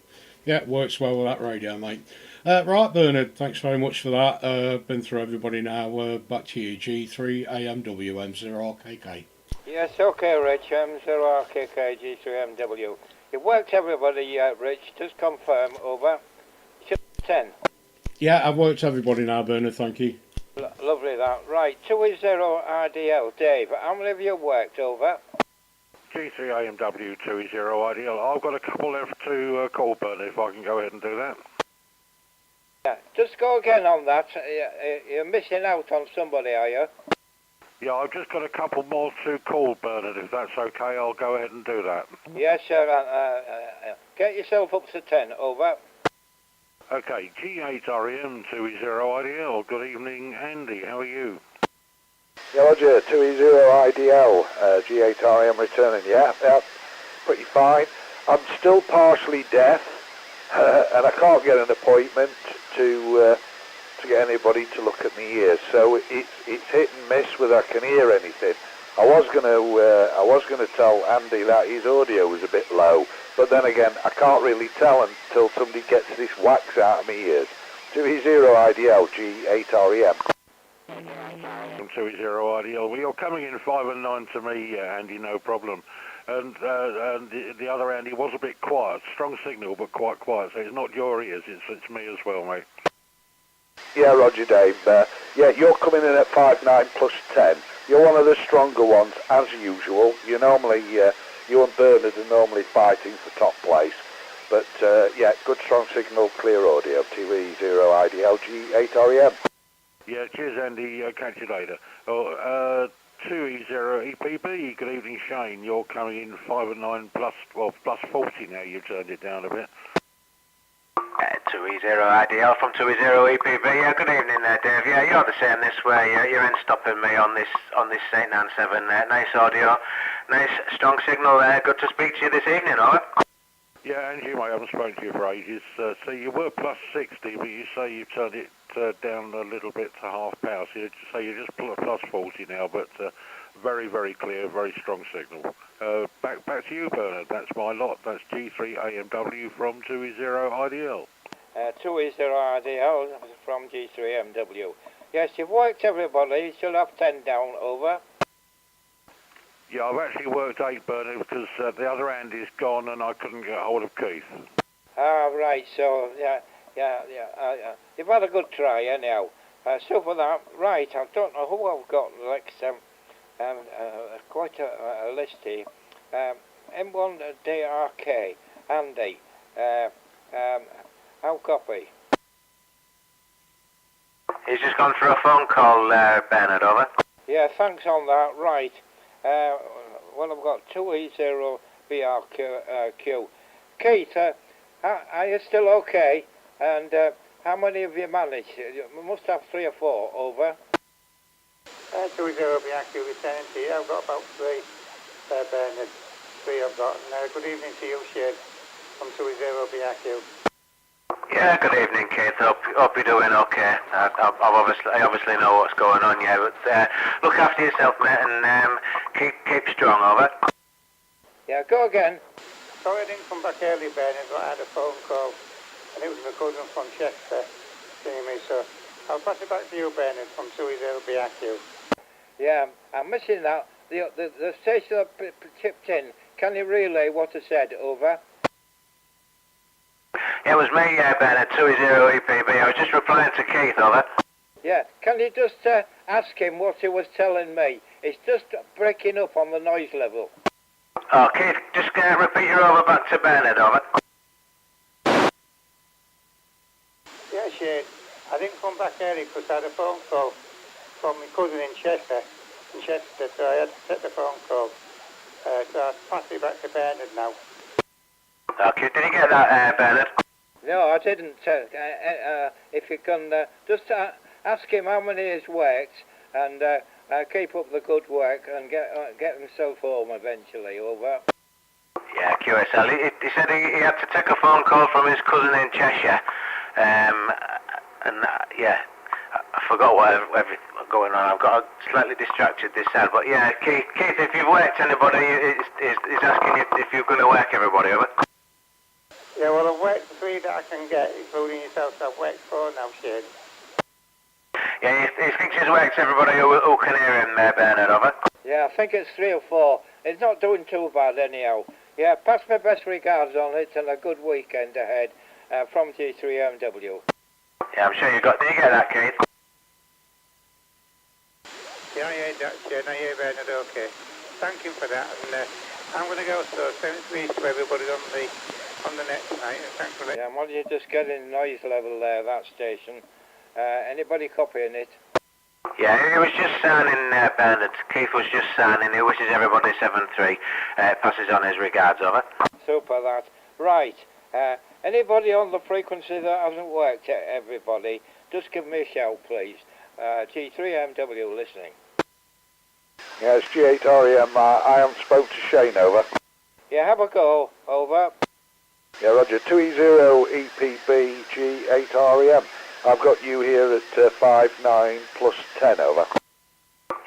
yeah, it works well with that radio, mate. Right, Bernard, thanks very much for that. Been through everybody now. Back to you, G3 AMW M0RKK. Yes, okay, Rich, M0RKK G3MW. It worked, everybody, Rich. Just confirm, over. 10. Yeah, I've worked everybody now, Bernard, thank you. Lovely, that. Right, 2E0RDL. Dave, how many of you worked, over? G3 AMW 2E0 IDL. I've got a couple left to call, Bernard, if I can go ahead and do that. Yeah, just go again on that. You're missing out on somebody, are you? Yeah, I've just got a couple more to call, Bernard. If that's okay, I'll go ahead and do that. Yes, sir. Get yourself up to 10, over. Okay, G8REM 2E0 IDL. Good evening, Andy. How are you? Yeah, Roger, 2E0 IDL, G8REM returning. Yeah, pretty fine. I'm still partially deaf, and I can't get an appointment to to get anybody to look at my ears. So it's hit and miss whether I can hear anything. I was gonna tell Andy that his audio was a bit low, but then again I can't really tell until somebody gets this wax out of my ears. 2E0 IDL G8REM. From 2-0 IDL. Well, you're coming in 5 and 9 to me, Andy, no problem. And the other Andy was a bit quiet, strong signal, but quite quiet. So it's not your ears, it's me as well, mate. Yeah, Roger, Dave. Yeah, you're coming in at 5.9 plus 10. You're one of the stronger ones, as usual. You normally, you and Bernard are normally fighting for top place. But yeah, good strong signal, clear audio. TE0 IDL G8REM. Yeah, cheers, Andy. Catch you later. Oh, 2E0 EPB. Good evening, Shane. You're coming in 5 and 9 plus, well, plus 40 now. You've turned it down a bit. 2E0 IDL from 2E0 EPB. Yeah, good evening there, Dave. Yeah, you're the same this way. You're in stopping me on this 897. Nice audio, nice strong signal there. Good to speak to you this evening, over. Yeah, Angie, mate, I haven't spoken to you for ages. So you were plus 60, but you say you've turned it down a little bit to half power. So you say you're just plus 40 now, but very, very clear, very strong signal. Back to you, Bernard. That's my lot. That's G3AMW from 2E0 IDL. 2E0 IDL from G3MW. Yes, you've worked everybody. You still have 10 down, over. Yeah, I've actually worked 8, Bernard, because the other Andy's gone and I couldn't get hold of Keith. Ah, right, so, you've had a good try, anyhow. So for that, right, I don't know who I've got next, quite a list here. M1DRK, Andy, how copy? He's just gone for a phone call, Bernard, over. Yeah, thanks on that, right. Well, I've got 2E0 BRQ. Keith, are you still okay? And how many have you managed? You must have 3 or 4, over. 2E0 BRQ returning to you. I've got about 3 there, Bernard. 3 I've got. And good evening to you, Shane, from 2E0 BRQ. Yeah, good evening, Keith. Hope you're doing okay. I obviously know what's going on, yeah, but look after yourself, mate, and keep strong, over. Yeah, go again. Sorry I didn't come back early, Bernard, but I had a phone call, and it was my cousin from Chester seeing me, so I'll pass it back to you, Bernard, from 2E0 BRQ. Yeah, I'm missing that. The station I chipped in, can you relay what I said, over? Yeah, it was me, Bernard, 2E0 EPB. I was just replying to Keith, over. Yeah, can you just ask him what he was telling me? It's just breaking up on the noise level. Oh, Keith, just repeat your over back to Bernard, over. Yeah, Shane, I didn't come back early because I had a phone call from my cousin in Chester, so I had to take the phone call. So I'll pass it back to Bernard now. Okay, did you get that, Bernard? No, I didn't. If you can just ask him how many he's worked and keep up the good work and get himself home eventually, over. Yeah, QSL. He said he had to take a phone call from his cousin in Cheshire. Yeah, I forgot what going on. I've got slightly distracted this side. But yeah, Keith, if you've worked anybody, he's asking if you're going to work everybody, over. Yeah, well, I've worked 3 that I can get, including yourself, so I've worked 4 now, Shane. Yeah, he thinks he's worked everybody who can hear him, Bernard, over. Yeah, I think it's 3 or 4. It's not doing too bad anyhow. Yeah, pass my best regards on it and a good weekend ahead from G3MW. Yeah, I'm sure you got. Did you get that, Keith? Yeah, I heard that, Shane. I hear Bernard, okay. Thank you for that, and I'm going to go, so send it to everybody on the net tonight, and thanks for it. Yeah, well, you're just getting noise level there, that station. Anybody copying it? Yeah, he was just signing, Bernard. Keith was just signing. He wishes everybody 7-3. Passes on his regards, over. Super, that. Right. Anybody on the frequency that hasn't worked, everybody, just give me a shout, please. G3MW listening. Yeah, it's G8REM. I haven't spoke to Shane, over. Yeah, have a go, over. Yeah, Roger. 2E0 EPB G8REM. I've got you here at 59 plus 10, over.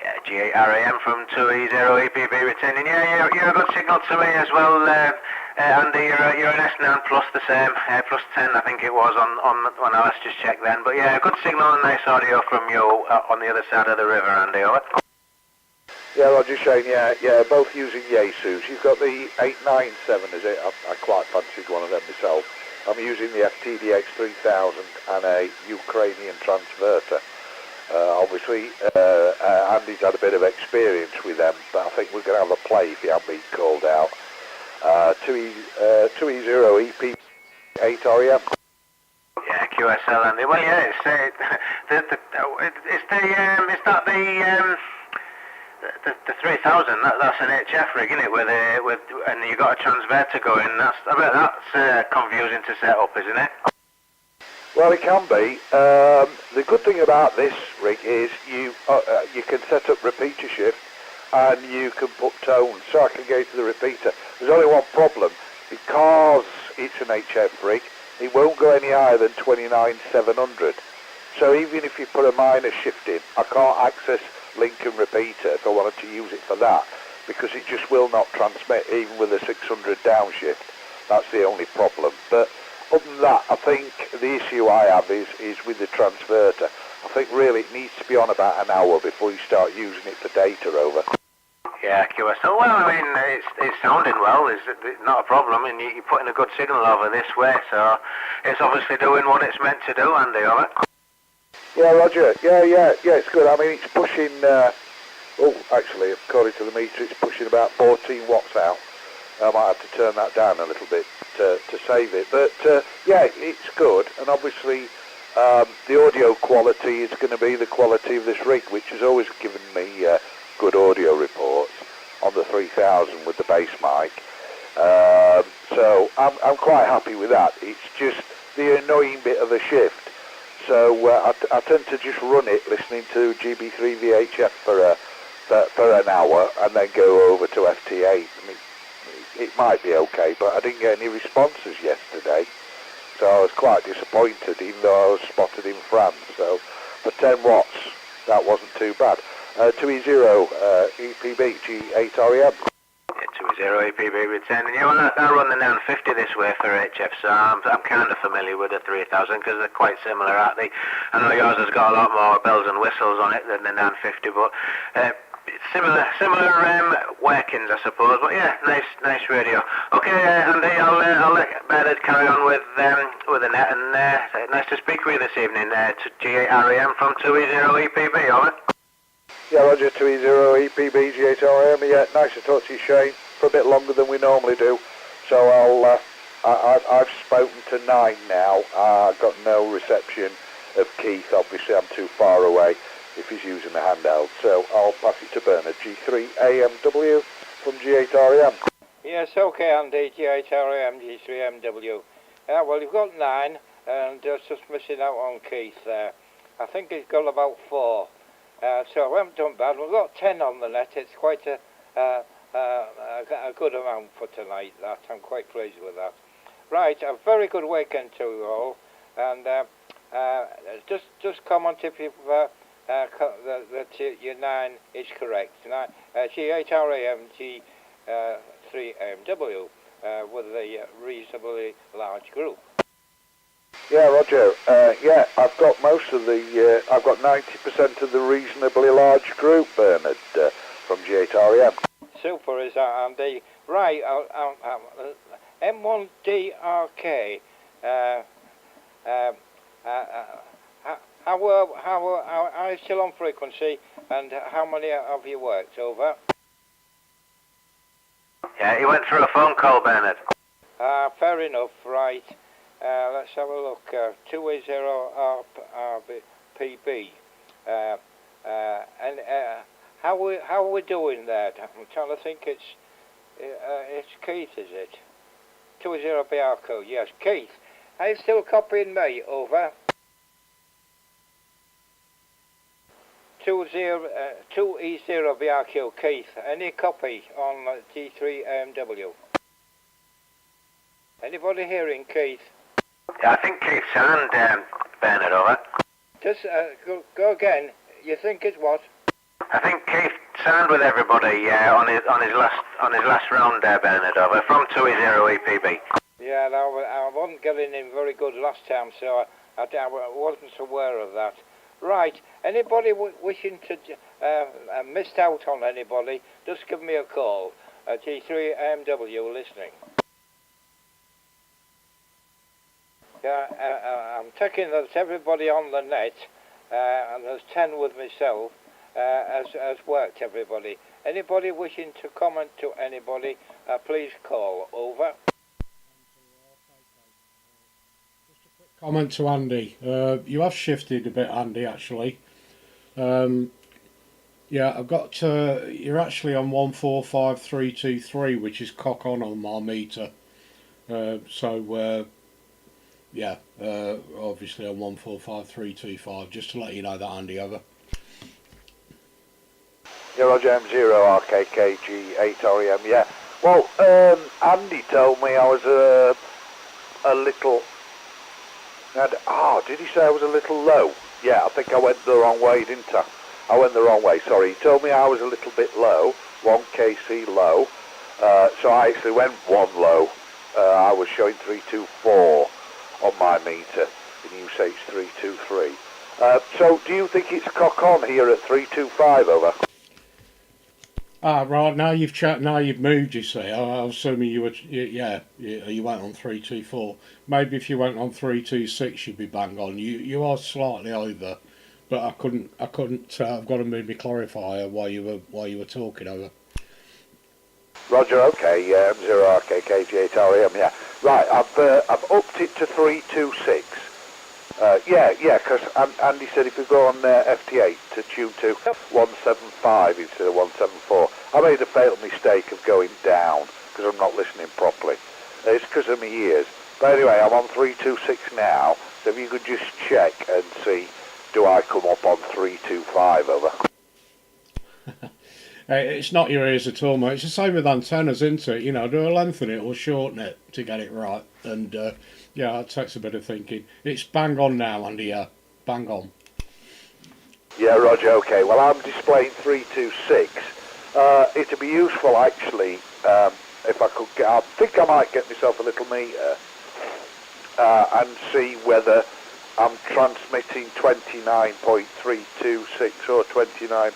Yeah, G8RAM from 2E0 EPB returning. Yeah, you're a good signal to me as well, Andy. You're an S9 plus the same, plus 10 I think it was on when I last just checked then. But yeah, good signal and nice audio from you on the other side of the river, Andy, over. Yeah, Roger Shane, yeah, both using Yaesus. You've got the 897, is it? I quite fancied one of them myself. I'm using the FTDX 3000 and a Ukrainian transverter. Obviously, Andy's had a bit of experience with them, but I think we're going to have a play if he hasn't been called out. 2E0 EP 8 REM. Yeah, QSL, Andy. Well, yeah, it's that the 3000. That's an HF rig, isn't it? And you got a transverter going. I bet that's confusing to set up, isn't it? Well, it can be. The good thing about this rig is you can set up repeater shift and you can put tones, so I can go to the repeater. There's only one problem. Because it's an HF rig, it won't go any higher than 29,700. So even if you put a minor shift in, I can't access Lincoln repeater if I wanted to use it for that, because it just will not transmit even with a 600 downshift. That's the only problem. But other than that, I think the issue I have is with the transverter. I think really it needs to be on about an hour before you start using it for data, over. Yeah, QSL. Well, I mean, it's sounding well. It's not a problem. I mean, you're putting a good signal over this way, so it's obviously doing what it's meant to do, Andy, over. Yeah, Roger. Yeah, it's good. I mean, it's pushing, actually, according to the meter, it's pushing about 14 watts out. I might have to turn that down a little bit to save it. But, yeah, it's good. And obviously, the audio quality is going to be the quality of this rig, which has always given me good audio reports on the 3000 with the bass mic. So I'm quite happy with that. It's just the annoying bit of the shift. So I tend to just run it listening to GB3 VHF for an hour and then go over to FT8. I mean, it might be okay, but I didn't get any responses yesterday, so I was quite disappointed, even though I was spotted in France. So for 10 watts, that wasn't too bad. 2E0 EPB G8REM. Yeah, 2E0 EPB returning. You know, I run the 950 this way for HF, so I'm kind of familiar with the 3000 because they're quite similar, aren't they? I know yours has got a lot more bells and whistles on it than the 950, but similar workings, I suppose. But yeah, nice radio. Okay, Andy, I'll let Bernard carry on with the net, and nice to speak with you this evening. To G8REM from 2E0 EPB, over. Yeah, Roger, 2E0 EPB G8REM. Yeah, nice to talk to you, Shane, for a bit longer than we normally do. So I've spoken to 9 now. I've got no reception of Keith. Obviously, I'm too far away if he's using the handheld. So I'll pass it to Bernard. G3 AMW from G8REM. Yes, okay, Andy. G8REM, G3MW. Well, you've got 9, and just missing out on Keith there. I think he's got about 4. So we haven't done bad. We've got 10 on the net. It's quite a good amount for tonight, that. I'm quite pleased with that. Right, a very good weekend to you all. And just comment if you've that your 9 is correct. G8RAM, G3MW with a reasonably large group. Yeah, Roger. Yeah, I've got most of the. I've got 90% of the reasonably large group, Bernard, from G8REM. Super, is that, Andy? Right, M1DRK. How are you still on frequency, and how many have you worked, over? Yeah, he went through a phone call, Bernard. Fair enough, right. Let's have a look. 2A0RPB. And how are we doing that? I'm trying to think. It's Keith, is it? 20BRQ. Yes, Keith. Are you still copying me? Over. 2E0BRQ. Keith. Any copy on G3MW? Anybody hearing Keith? Yeah, I think Keith's hand Bernard, over. Just go again. You think it's what? I think Keith signed with everybody on his last round there, Bernard, over from 2-0 EPB. Yeah, I wasn't getting in very good last time, so I wasn't aware of that. Right, anybody wishing to missed out on anybody, just give me a call. G3 AMW listening. Yeah, I'm checking that everybody on the net, and there's 10 with myself, has worked, everybody. Anybody wishing to comment to anybody, please call. Over. Comment to Andy. You have shifted a bit, Andy, actually. Yeah, I've got, you're actually on 145323, which is cock on my meter. Yeah, obviously on 145325, just to let you know that, Andy, over. Yeah, Roger, M0 RKKG 8REM, yeah. Well, Andy told me I was a little... did he say I was a little low? Yeah, I think I went the wrong way, didn't I? I went the wrong way, sorry. He told me I was a little bit low, 1 kc low. So I actually went 1 low. I was showing 324 on my meter, in usage 323. So do you think it's cock on here at 325, over? Right, now you've moved, you see. I was assuming you went on 324. Maybe if you went on 326 you'd be bang on. You are slightly over, but I couldn't I've got to move my clarifier while you were talking, over. Roger, okay, yeah, M0 RKKG8REM, yeah. Right, I've upped it to 326. Yeah, because Andy said if we go on FT8 to tune to 175 instead of 174. I made a fatal mistake of going down because I'm not listening properly. It's because of my ears. But anyway, I'm on 326 now, so if you could just check and see, do I come up on 325, over? It's not your ears at all, mate. It's the same with antennas, isn't it? You know, do a lengthen it or shorten it to get it right. And yeah, it takes a bit of thinking. It's bang on now, Andy, yeah. Bang on. Yeah, Roger, okay. Well, I'm displaying 326. It'd be useful, actually, if I could get... I think I might get myself a little meter and see whether I'm transmitting 29.326 or 29...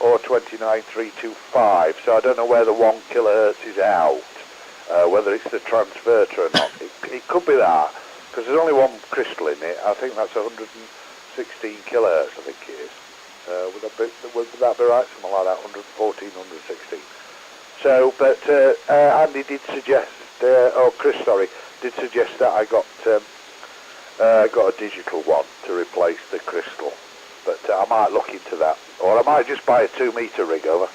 or 29325, so I don't know where the 1 kilohertz is out, whether it's the transverter or not. It could be that, because there's only one crystal in it. I think that's 116 kilohertz, I think it is. Would that be right? Something like that, 114, 116. So, but Andy did suggest, Chris, sorry, did suggest that I got a digital one to replace the crystal. But I might look into that. Or I might just buy a 2-meter rig, over.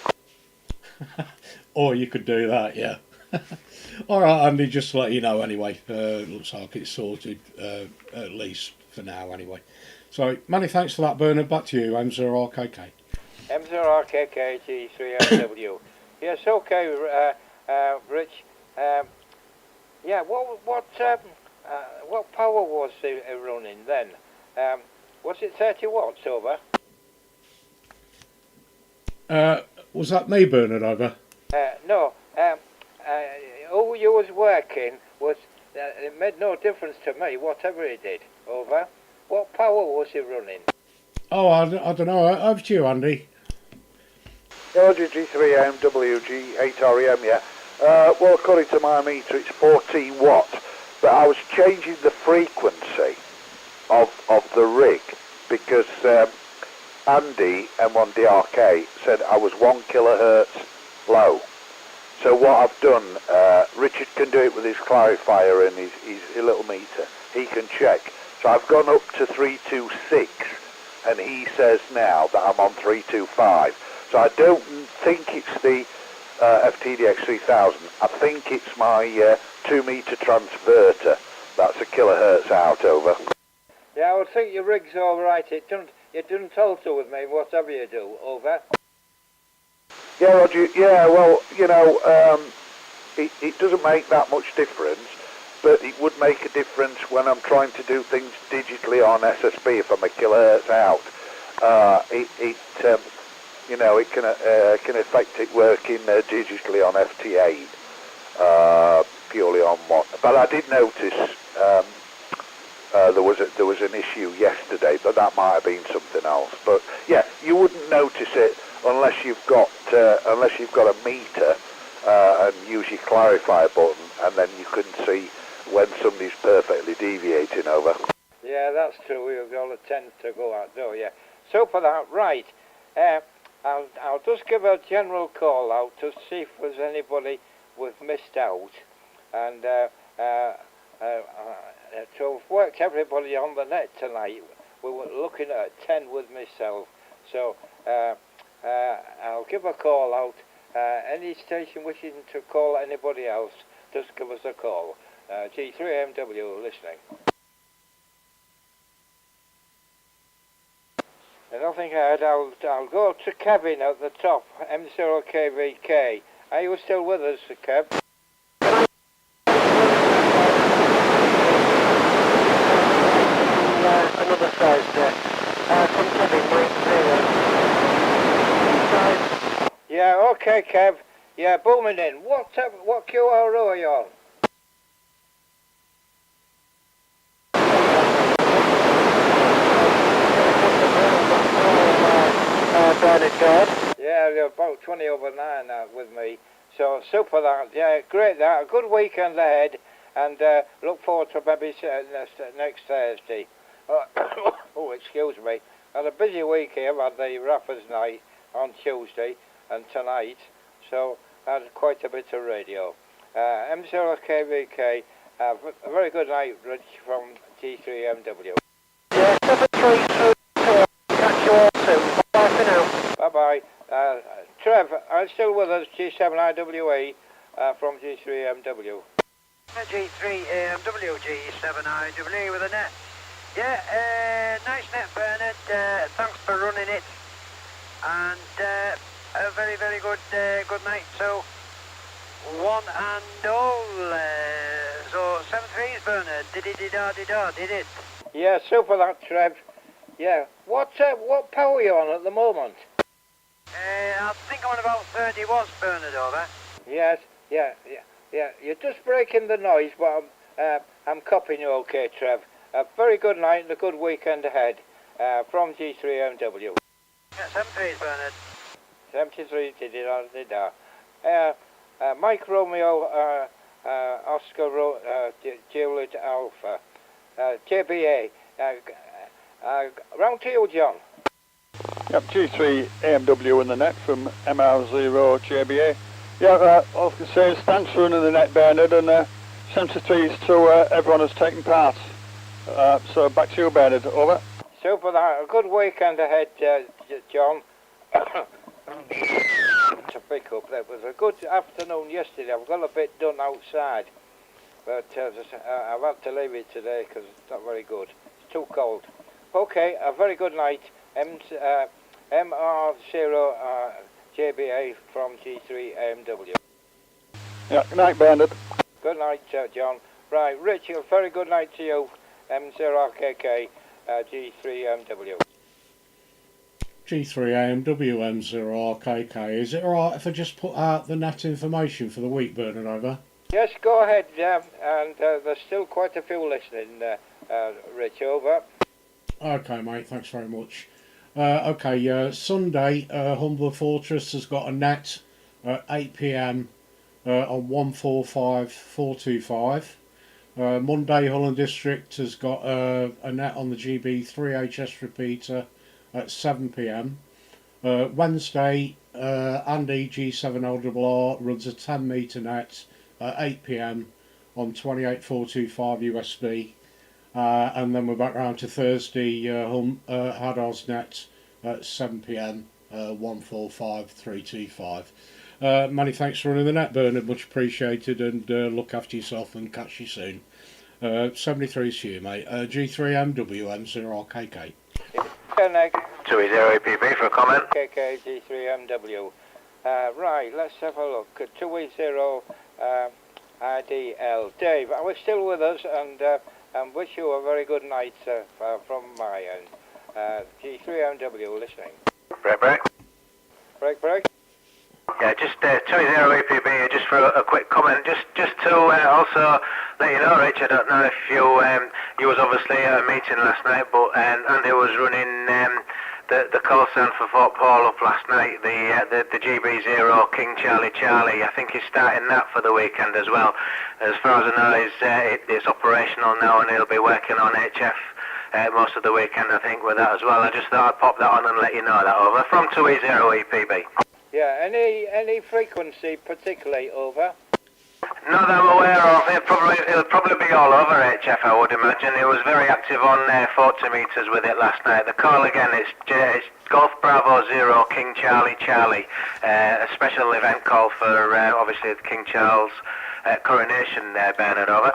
Or you could do that, yeah. Alright, Andy, just to let you know anyway. Looks like it's sorted, at least for now anyway. So, many thanks for that, Bernard. Back to you, M0RKK. M0RKK G3MW. Yes, okay, Rich. Yeah, what power was it running then? Was it 30 watts, over? Was that me, Bernard, over? No. Who you was working was... it made no difference to me, whatever he did, over. What power was he running? Oh, I don't know. Over to you, Andy. LG3AMWG 8REM, yeah. Well, according to my meter, it's 14 watts. But I was changing the frequency of the rig because Andy, M1DRK, said I was 1 kilohertz low. So what I've done, Richard can do it with his clarifier and his little meter. He can check. So I've gone up to 326, and he says now that I'm on 325. So I don't think it's the FTDX 3000. I think it's my 2-meter transverter. That's a kilohertz out, over. Yeah, I would think your rig's all right. It doesn't alter with me, whatever you do, over. Yeah, Roger, yeah, well, you know, it doesn't make that much difference. but it would make a difference when I'm trying to do things digitally on SSB if I'm a kilohertz out. You know, it can affect it working digitally on FT8 purely on one. But I did notice there was an issue yesterday, but that might have been something else. But yeah, you wouldn't notice it unless you've got a meter and use your clarify button, and then you can see when somebody's perfectly deviating over. Yeah, that's true. We've got a tend to go out there. Yeah. So for that, right. I'll just give a general call out to see if there's anybody we've missed out, and so I've worked everybody on the net tonight. We were looking at 10 with myself, so I'll give a call out. Any station wishing to call anybody else, just give us a call. G3MW listening. I don't think I'll go to Kevin at the top, M0KVK. Are you still with us, Kev? Another Thursday. From Kevin, Mike 0. Yeah, okay, Kev. Yeah, booming in. What QRO are you on? Yeah, you're about 20 over 9 with me. So, super that. Yeah, great that. A good weekend ahead, and look forward to maybe next Thursday. Oh, excuse me. Had a busy week here. Had the Rappers Night on Tuesday and tonight, so I had quite a bit of radio. M0KVK, a very good night, Rich, from G3MW. Yeah, 732. Catch you all soon. Bye for now. Bye-bye. Trev, are you still with us? G7IWE from G3MW. G3AMW, G7IWE with a net. Yeah, nice net, Bernard. Thanks for running it. And a very, very good night. So, one and all. So, 7-3s, Bernard. Did it? Yeah, super that, Trev. Yeah. What power are you on at the moment? I think I'm on about 30 watts, Bernard, over. Yes, yeah. You're just breaking the noise, but I'm copying you okay, Trev. A very good night and a good weekend ahead from G3MW. Yeah, 7-3s, Bernard. 73, did Mike Romeo, Oscar Juliet Alpha, JBA. Round to you, John. Yep, G3 AMW in the net from MR0 JBA. Yeah, all I can say is thanks for running the net, Bernard, and 73s to everyone who's taken part. So back to you, Bernard. Over. Super that. A good weekend ahead, John. To pick up. There was a good afternoon yesterday. I've got a bit done outside, but I've had to leave it today because it's not very good. It's too cold. Okay, a very good night. MR0 JBA from G3AMW. Yeah, good night, Bernard. Good night, John. Right, Rich, a very good night to you. M0KK, G3MW. G3AMW, M0RKK. Is it alright if I just put out the net information for the week, Bernard, over? Yes, go ahead, and there's still quite a few listening, Rich, over. Okay, mate, thanks very much. Sunday, Humber Fortress has got a net at 8 PM on 145425. Monday, Holland District has got a net on the GB3HS repeater at 7 PM. Wednesday, Andy G7LRR runs a 10 metre net at 8 PM on 28425 USB. And then we're back round to Thursday, HADARS net at 7 PM, 145325. Many thanks for running the net, Bernard, much appreciated, and look after yourself and catch you soon. 73's to you, mate. G3MW, M0RKK. Connect. 280 APB for a comment. KK, G3MW. Right, let's have a look. 280, IDL. Dave, are you still with us? And wish you a very good night from my end. G3MW listening. Break, break. Break. Yeah, just 20APB here, just for a quick comment, just to also let you know, Rich, I don't know if you was obviously at a meeting last night, but Andy was running the call sign for Fort Paul up last night, the GB0 King Charlie Charlie. I think he's starting that for the weekend as well. As far as I know, it's operational now, and he'll be working on HF most of the weekend, I think, with that as well. I just thought I'd pop that on and let you know that. Over from 2E0EPB. Yeah, any frequency particularly, over? Not that I'm aware of. It'll probably be all over HF, I would imagine. He was very active on 40 metres with it last night. The call again, it's Golf Bravo 0 King Charlie Charlie. A special event call for obviously the King Charles coronation, Bernard, over.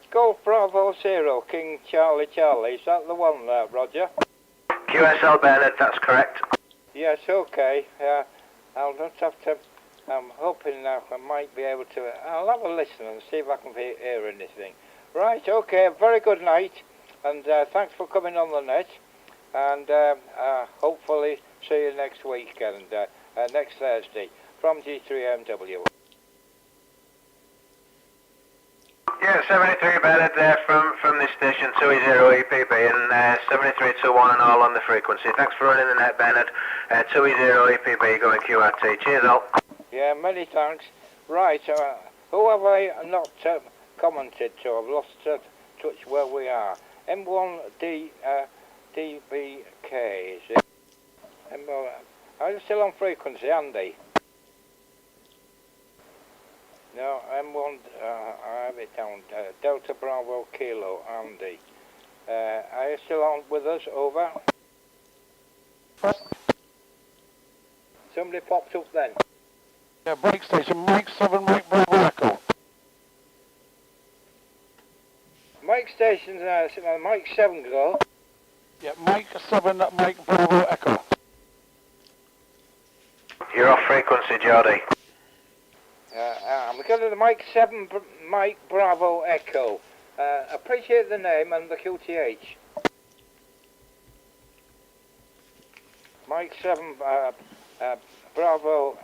Golf Bravo 0 King Charlie Charlie, is that the one, Roger? QSL Bernard, that's correct. Yes, okay. I'll just have to. I'm hoping now I might be able to. I'll have a listen and see if I can hear anything. Right, okay. Very good night, and thanks for coming on the net. And hopefully see you next week and next Thursday from G3MW. Yeah, 73 Bernard there from this station, 2E0EPB, and 7321 and all on the frequency. Thanks for running the net, Bernard. 2E0EPB going QRT. Cheers, all. Yeah, many thanks. Right, who have I not commented to? I've lost touch where we are. M1D DBK, is it? Are you still on frequency, Andy? No, M1, I have it down, Delta Bravo Kilo, Andy. Are you still on with us? Over. Somebody popped up then. Yeah, break station, Mike 7, Mike Bravo Echo. Mike Station, Mike 7 go. Yeah, Mike 7, Mike Bravo Echo. You're off frequency, Geordie. I'm going to the Mike 7, Mike Bravo Echo. Appreciate the name and the QTH. Mike 7, Bravo,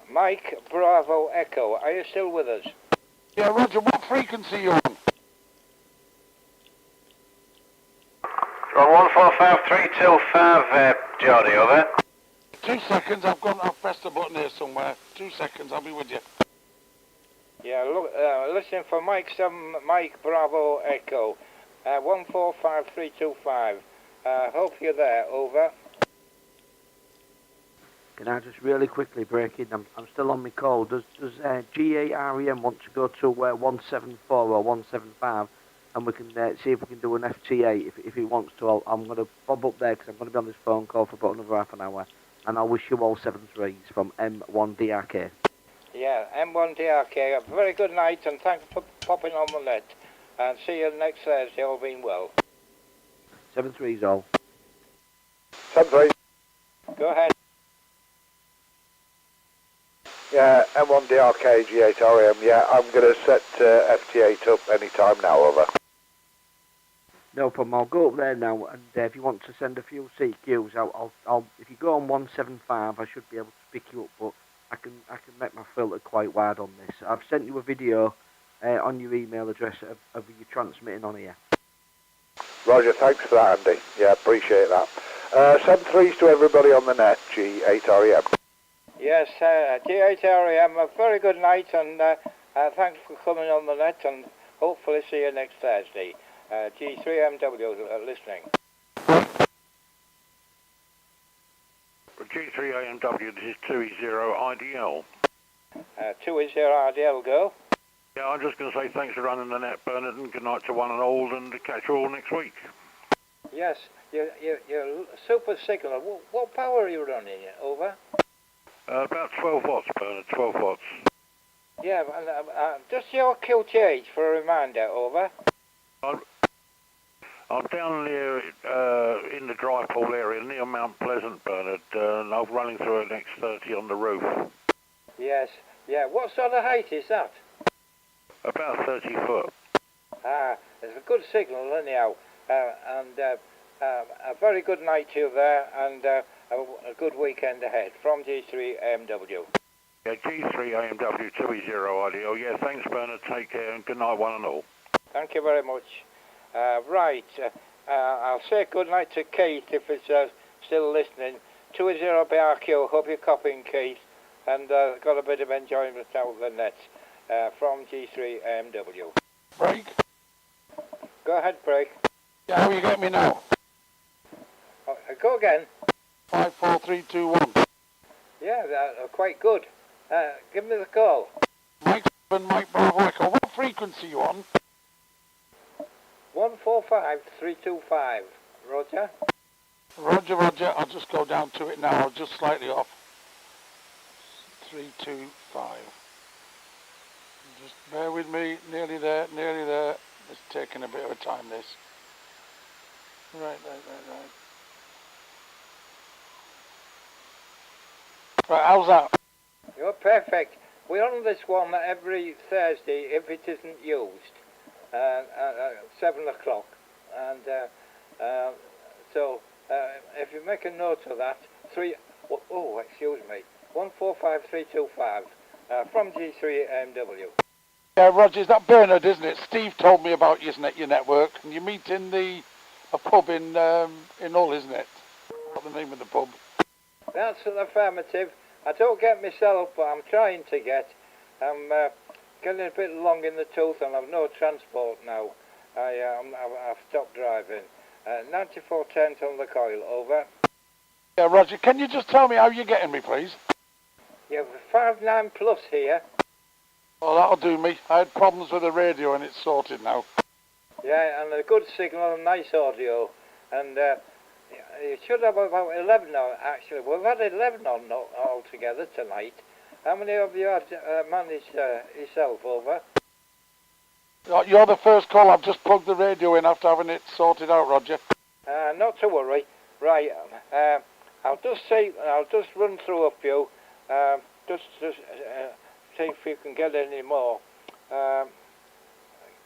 Mike Bravo Echo. Are you still with us? Yeah, Roger, what frequency are you on? On 145325, Geordie, over. 2 seconds, I've pressed the button here somewhere. 2 seconds, I'll be with you. Yeah, look, listen for Mike 7, Mike Bravo Echo, 145325. Hope you're there, over. Can I just really quickly break in? I'm still on my call. Does GAREM want to go to 174 or 175, and we can see if we can do an FTA if he wants to? I'm going to bob up there because I'm going to be on this phone call for about another half an hour. And I wish you all 7-3s from M1DRK. Yeah, M1DRK. A very good night, and thanks for popping on the net. And see you next Thursday, all being well. 7-3s all. 7-3. Go ahead. Yeah, M1DRK, G8RM. Yeah, I'm going to set FT8 up any time now, over. No problem. I'll go up there now, and if you want to send a few CQs, I'll. If you go on 175, I should be able to pick you up, but I can make my filter quite wide on this. I've sent you a video on your email address of you transmitting on here. Roger, thanks for that, Andy. Yeah, appreciate that. 7-3s to everybody on the net, G8REM. Yes, G8REM, a very good night, and thanks for coming on the net, and hopefully see you next Thursday. G3MW listening. G3AMW, this is 2E0IDL. 2E0IDL, go. Yeah, I'm just going to say thanks for running the net, Bernard, and good night to one and all, and catch you all next week. Yes, you're super signal. What power are you running? Over? About 12 watts, Bernard, 12 watts. Yeah, just your QTH for a reminder, over. I'm down near in the dry pool area near Mount Pleasant, Bernard, and I'm running through an X30 on the roof. Yes, yeah. What sort of height is that? About 30 foot. Ah, it's a good signal anyhow, and a very good night to you there, and a good weekend ahead from G3 AMW. Yeah, G3 AMW 2E0 IDL. Yeah, thanks Bernard, take care and good night one and all. Thank you very much. Right, I'll say good night to Keith if it's still listening. 20 BRQ, hope you're copying Keith, and got a bit of enjoyment out of the net from G3 AMW. Break. Go ahead, break. Yeah, how you get me now? Go again. 54321. Yeah, they're quite good. Give me the call. Mike 7, Mike Bravo Echo. What frequency you on? 145325. Roger. Roger, Roger. I'll just go down to it now. Just slightly off. 325. Just bear with me. Nearly there, nearly there. It's taking a bit of a time, this. Right. Right, how's that? You're perfect. We're on this one every Thursday if it isn't used. At 7 o'clock. And so if you make a note of that, excuse me, 145325 from G3 AMW. Yeah, Roger, is that Bernard, isn't it? Steve told me about your network, and you meet in a pub in Hull, isn't it? What's the name of the pub? That's an affirmative. I don't get myself, but I'm trying to get. I'm getting a bit long in the tooth, and I've no transport now. I've stopped driving. 9410 on the coil, over. Yeah, Roger, can you just tell me how you're getting me, please? You've 59 plus here. Oh, that'll do me. I had problems with the radio and it's sorted now. Yeah, and a good signal and nice audio. And you should have about 11 on, actually. We've had 11 on altogether tonight. How many of you had managed yourself, over? You're the first call. I've just plugged the radio in after having it sorted out, Roger. Not to worry. Right, I'll just run through a few. Just see if you can get any more.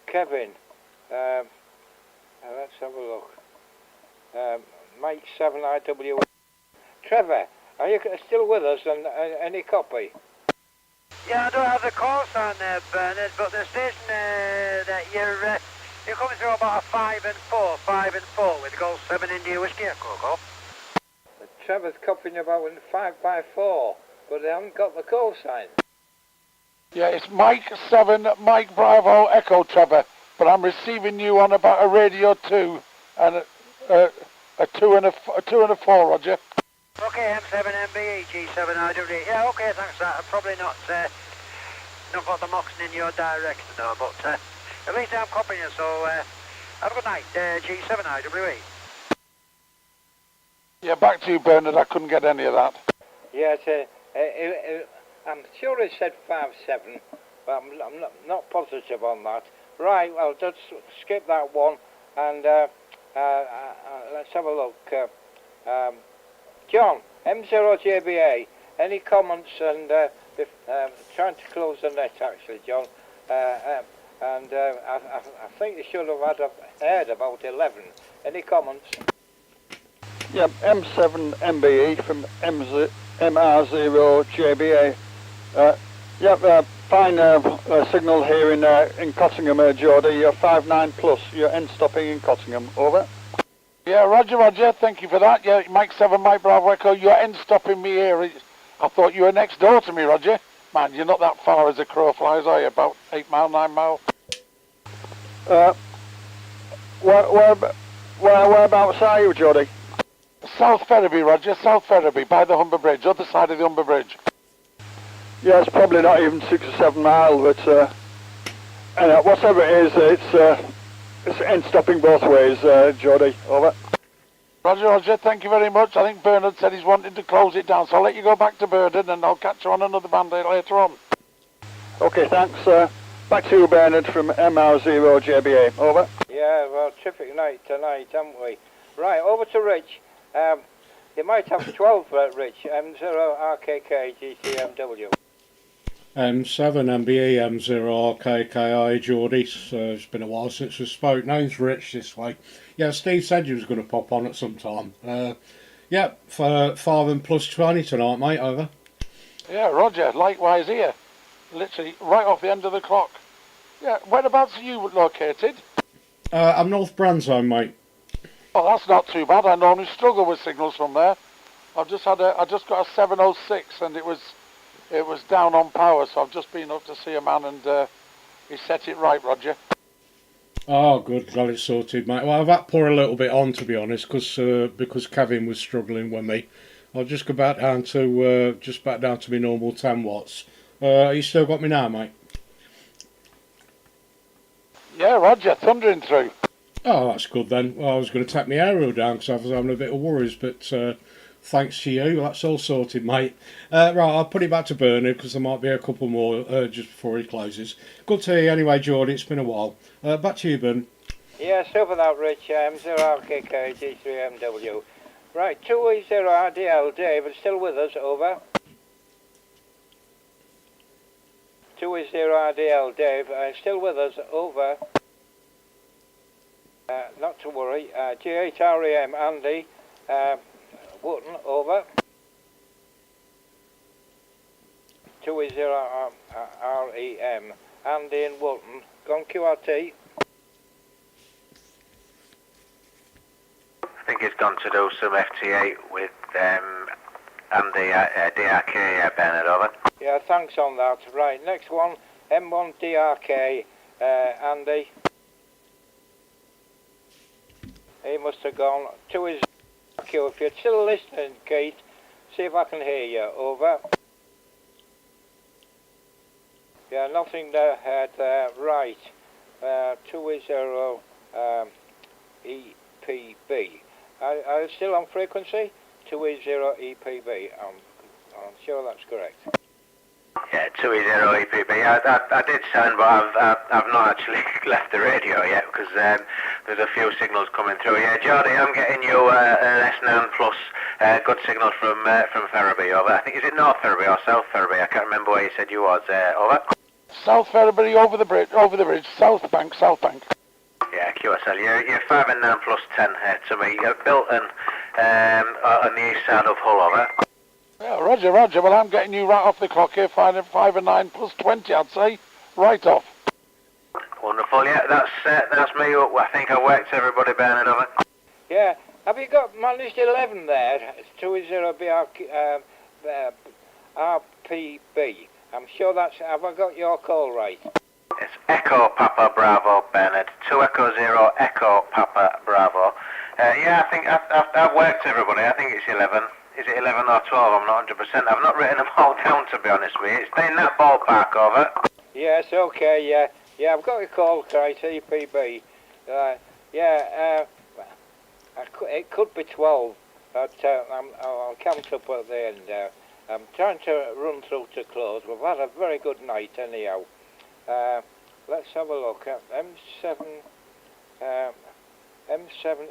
Kevin, let's have a look. Mike 7IW. Trevor, are you still with us? And any copy? Yeah, I don't have the call sign there, Bernard, but the station that you're coming through about a 5 and 4 with Gold 7 India Whiskey Echo, go. Trevor's copying about 5x4, but they haven't got the call sign. Yeah, it's Mike 7, Mike Bravo Echo, Trevor, but I'm receiving you on about a radio 2 and a 2 and a 4, Roger. Okay, M7MBE, G7IW. Yeah, okay, thanks for that. I've probably not got the Moxon in your direction, though, but at least I'm copying you, so have a good night, G7IWE. Yeah, back to you, Bernard. I couldn't get any of that. Yes, I'm sure it said 5-7, but I'm not positive on that. Right, well, just skip that one, and let's have a look. John, M0JBA, any comments? And trying to close the net, actually, John. And I think you should have heard about 11. Any comments? Yeah, M7 MBE from MR0JBA. Fine signal here in Cottingham, Geordie. You're 5-9 plus. You're end stopping in Cottingham. Over. Yeah, Roger, thank you for that. Yeah, Mike 7, Mike Bravo Echo, you're end stopping me here. I thought you were next door to me, Roger. Man, you're not that far as the crow flies, are you? About 8 mile, 9 mile? Whereabouts are you, Geordie? South Ferriby, Roger, South Ferriby, by the Humber Bridge, other side of the Humber Bridge. Yeah, it's probably not even 6 or 7 miles, but whatever it is, it's end stopping both ways, Geordie. Over. Roger, thank you very much. I think Bernard said he's wanting to close it down, so I'll let you go back to Bernard and I'll catch you on another band later on. Okay, thanks. Back to you, Bernard, from MR0JBA. Over. Yeah, well, terrific night tonight, haven't we? Right, over to Rich. You might have 12, Rich. M0RKK GCMW. M7 MBE M0 RKKI Geordie. So it's been a while since we spoke. Name's Rich this way. Yeah, Steve said you was going to pop on at some time. Yeah, for 5 and plus 20 tonight, mate, over. Yeah, Roger, likewise here. Literally right off the end of the clock. Yeah, whereabouts are you located? I'm North Branzone, mate. Oh, that's not too bad. I normally struggle with signals from there. I just got a 706 and it was down on power, so I've just been up to see a man and he set it right, Roger. Oh, good, glad it's sorted, mate. Well, I've had to pour a little bit on, to be honest, because Kevin was struggling with me. I'll just go back down to my normal 10 watts. You still got me now, mate? Yeah, Roger, thundering through. Oh, that's good then. Well, I was going to take my aerial down because I was having a bit of worries, but thanks to you, that's all sorted, mate. Right, I'll put it back to Bernard because there might be a couple more just before he closes. Good to hear you anyway, Geordie. It's been a while. Back to you, Bernard. Yeah, over that, Rich. M0RKK G3MW. Right, 2E0RDL. Dave, is still with us, over. 2E0RDL, Dave, still with us, over. Not to worry. G8REM, Andy, Wotton, over. 2E0REM, Andy and Wotton. Gone QRT. I think he's gone to do some FT8 with Andy DRK, Bernard, over. Yeah, thanks on that. Right, next one, M1 DRK, Andy. He must have gone to his queue. If you're still listening, Keith, see if I can hear you. Over. Yeah, nothing there. Right. 2E0 EPB. Are you still on frequency? 2E0 EPB. I'm sure that's correct. Yeah, 2E0 EPB. I did sound, but I've not actually left the radio yet because there's a few signals coming through. Yeah, Geordie, I'm getting you an S9 Plus good signal from Ferriby, over. I think, is it North Ferriby or South Ferriby? I can't remember where you said you was, over. South Ferriby, over the bridge, South Bank. Yeah, QSL. You're 5 and 9 plus 10 to me. You're built on the east side of Hull, over. Yeah, Roger. Well, I'm getting you right off the clock here, 5 and 9 plus 20, I'd say. Right off. Wonderful, yeah, that's me. I think I worked everybody, Bernard, over. Yeah, have you got managed 11 there? 2E0 RPB. I'm sure that's, have I got your call right? It's Echo Papa Bravo, Bernard. 2 Echo 0 Echo Papa Bravo. Yeah, I think I've worked everybody. I think it's 11. Is it 11 or 12? I'm not 100%. I've not written them all down, to be honest with you. It's in that ballpark, over. Yes, okay, yeah. Yeah, I've got your call right, EPB. It could be 12, but I'll count up at the end. I'm trying to run through to close. We've had a very good night anyhow. Let's have a look at M7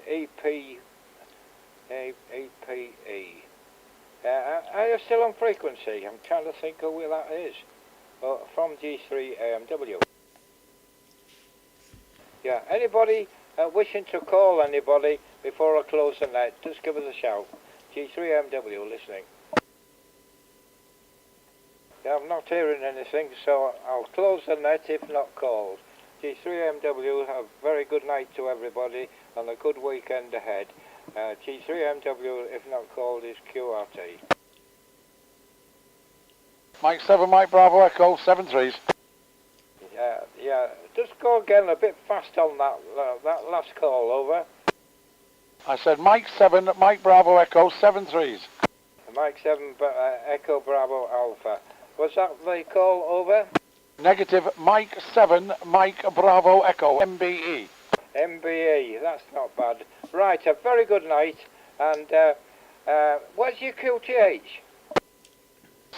EPE. Are you still on frequency? I'm trying to think of where that is. From G3 AMW. Yeah, anybody wishing to call anybody before I close the net, just give us a shout. G3 AMW listening. Yeah, I'm not hearing anything, so I'll close the net if not called. G3MW, have a very good night to everybody and a good weekend ahead. G3MW, if not called, is QRT. Mike 7, Mike Bravo Echo, 7-3s. Yeah, just go again a bit fast on that last call, over. I said Mike 7, Mike Bravo Echo, 7-3s. Mike 7, Echo Bravo Alpha. Was that the call, over? Negative, Mike 7, Mike Bravo Echo, MBE. MBE, that's not bad. Right, a very good night, and where's your QTH?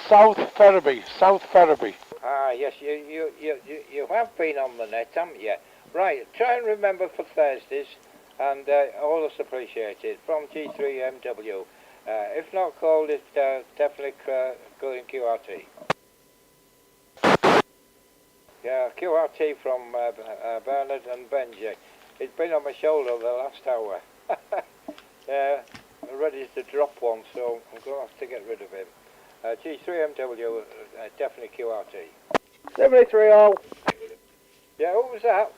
South Ferriby. Ah, yes, you have been on the net, haven't you? Right, try and remember for Thursdays, and all is appreciated from G3MW. If not called, it's definitely going QRT. QRT from Bernard and Benji. He's been on my shoulder the last hour. Ready to drop one, so I'm going to have to get rid of him. G3MW, definitely QRT. 73 all. Yeah, what was that?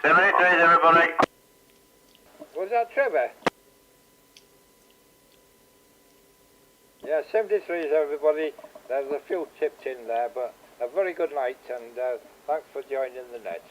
73 everybody. Was that Trevor? Yeah, 73s everybody. There's a few tipped in there, but a very good night, and thanks for joining the net.